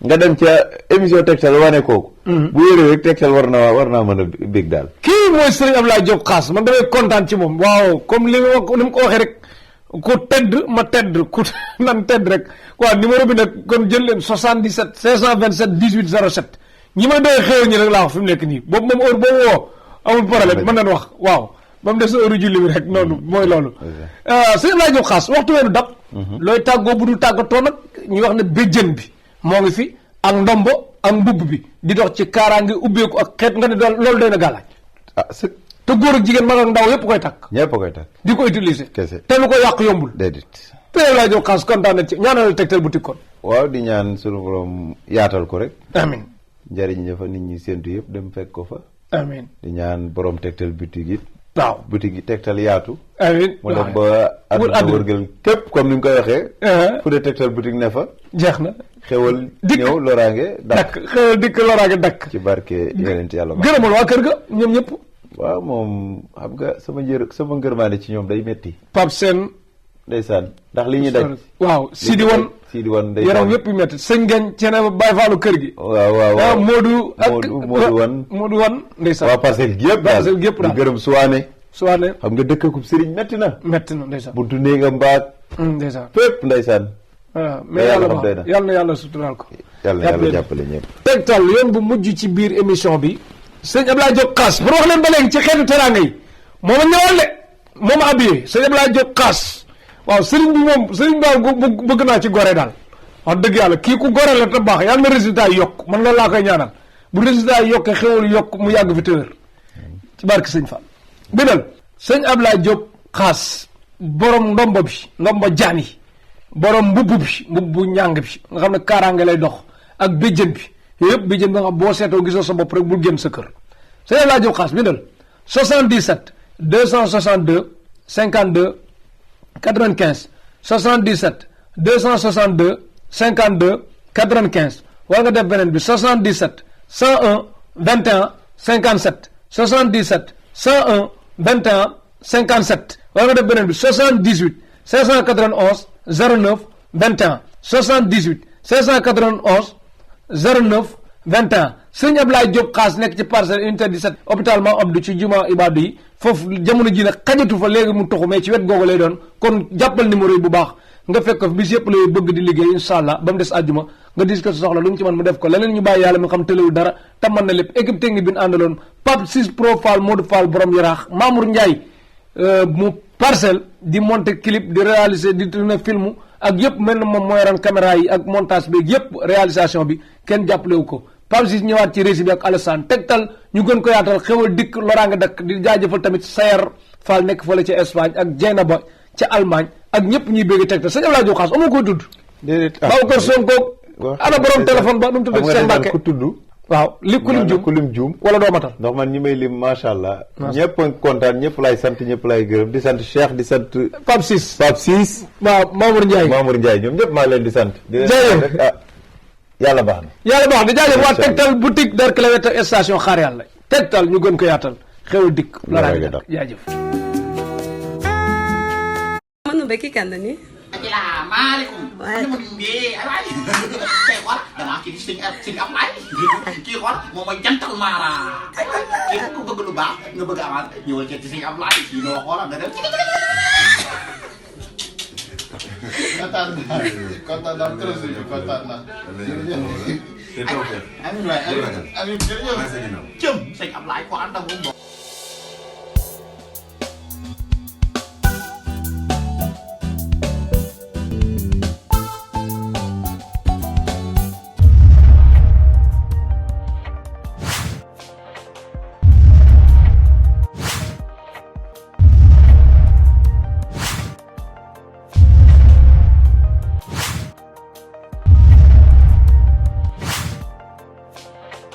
nga dem ca émission Tektal wane kooku. bu yëree rek Tektal war naa mën a bég daal. kii mooy Serigne Abdoulaye Diop Khass man damay kontaan ci moom waaw comme ni mu ko waxee rek ku tedd ma tedd ku nan tedd rek quoi numéro bi nag kon jël leen 77 527 18 07 ñi ma doy xéewal ñi rek laa wax fi mu nekk nii boobu moom heure boobu woo amul problème mën nañ wax waaw ba mu des heure julli bi rek noonu mooy loolu. Serigne Abdoulaye Diop Khass waxtu weenu dab. looy tàggoo bu dul tàggatoo nag ñu wax ne béjjën bi moo ngi fi ak ndombo ak mbubb bi di dox ci kaaraange ubbeeku ak xeet nga ne daal loolu doy na gàllaaj. te góor ak jigéen mag ak ndaw yëpp koy takk. ñëpp koy takk. di ko utiliser. kese te lu ko yàq yombul. déedéet. te Abdoulaye Diop Khass kontaan na ci ñaanal Tektal boutique kon. waaw di ñaan sunu borom yaatal ko rek. amiin. njëriñ ña fa nit ñi séntu yëpp dem fekk ko fa. amiin. di ñaan borom Tektal boutique it. waaw boutique yi Tektal yaatu. amiin mu dem ba àdduna wërgal képp comme ni nga koy waxee. fu dee Tektal boutique ne fa. jeex na. xewal dikk ñëw loraange dakk xewal dikk loraange dakk. ci barke yeneen yàlla ba. gërëmal waa kër ga ñoom ñëpp. waaw moom xam nga sama ngërmaane ci ñoom day metti. Pape Sène. ndeysaan ndax li ñuy daj. waaw Sidi Wan day yaram yëpp metti sëñ Ngañ cene Baye Fallou kër gi. waaw Modou Wan ndeysaan. waaw parcelle gi yëpp daal parcelle gi yëpp daal di gërëm Suwaane. xam nga dëkkakub sëriñ metti na ndeysaan. buntu néegam mbaag. ndeysaan fépp ndeysaan. waaw mais yàlla na yàlla suturaal ko. yàlla na yàlla jàppale ñëpp. Tektal yoon bu mujj ci biir émission bi. sëñ Abdoulaye Diop Khass pour wax leen ba léegi ci xeetu teraanga yi mooma ñëwal de mooma habillé sëñ Abdoulaye Diop Khass waaw sëriñ bi moom sëriñ daal bëgg naa ci gore daal wax dëgg yàlla kii ku gore la te baax yàlla na résultat yi yokk man loolu laa koy ñaanal bu résultat yi yokkee xéwal yokk mu yàgg fi tëwër ci barke sëñ Fall bindal sëñ Abdoulaye Diop Khass borom ndombo bi ndombo jaan yi borom mbubb bi mbubbu ñàng bi nga xam ne kaaraange lay dox ak béjjën bi yëpp béjjën bi nga xam boo seetoo gisoo sa bopp rek bul génn sa kër sëñ Abdoulaye Diop Khass bindal 77 262 52 95 77 262 52 95 wala nga def beneen bi 77 101 21 57 77 101 21 57 wala nga def beneen bi 78 591 09 21 78 591 09 21 sëñ Abdoulaye Diop Khass nekk ci parcelle unité 17 hôpital Mame Abdou ci juma Ibadou yi foofu jamono ji nag xajatu fa léegi mu toxu mais ci wet googu lay doon kon jàppal numéro yi bu baax nga fekk ko fi bis yëpp lay bëgg di liggéey incha allah ba mu des àjjuma nga dis ko soxla lu mu ci mën mu def ko leneen ñu bàyyi yàlla mi xam tëlewul dara te mën na lépp équipe technique bi ñu àndaloon Pape Ciss Pro Fall Modou Fall borom yaraax Mamour Ndiaye mu parcelle di monter clip di réaliser di tourner film ak yëpp mel na moom mooy ran caméra yi ak montage bi yëpp réalisation bi kenn jàppalewu ko Pape Ciss ñëwaat ci régie bi ak Alassane Tektal ñu gën ko yaatal xewal dikk loraange dakk di jaajëfal tamit Sayer Fall nekk fële ca Espagne ak Dieynaba ca Allemagne ak ñëpp ñuy bëgg Tektal sëñ Abdoulaye Diop Khass amoo koy tudd. déedéet Babacar Sonko ana borom téléphone ba nu mu tudd seen Mbàkke ku tudd waaw li ku lim juum ku lim juum wala doo matal. ndax man ñi may lim macha allah. ñëpp a kontaan ñëpp laay sant ñëpp laay gërëm di sant Cheikh di sant. Pape Ciss. waaw Mamour Ndiaye ñoom ñëpp maa leen di sant. di leen jërëjëf rek yàlla baax na. yàlla baax na jaajëf waa Tektal boutique Derklé wetu station xaar yàlla Tektal ñu gën ko yaatal xewal dikk. loolaa jaajëf. Manu be ki kan ni? Assalamualaikum. Waalaikumsalam. Ay tey xool damaa kii di sëñ Ablaye kii xool moom mooy jantal maara kii ku bëgg lu baax nga bëgg avance ñëwal ci sëñ Ablaye kii noo xoolal nga dem kontaan naa trop sëñ bi kontaan naa. Amiin waay amiin jërëjëf. Cëm sëñ Ablaye ko ànd ak moom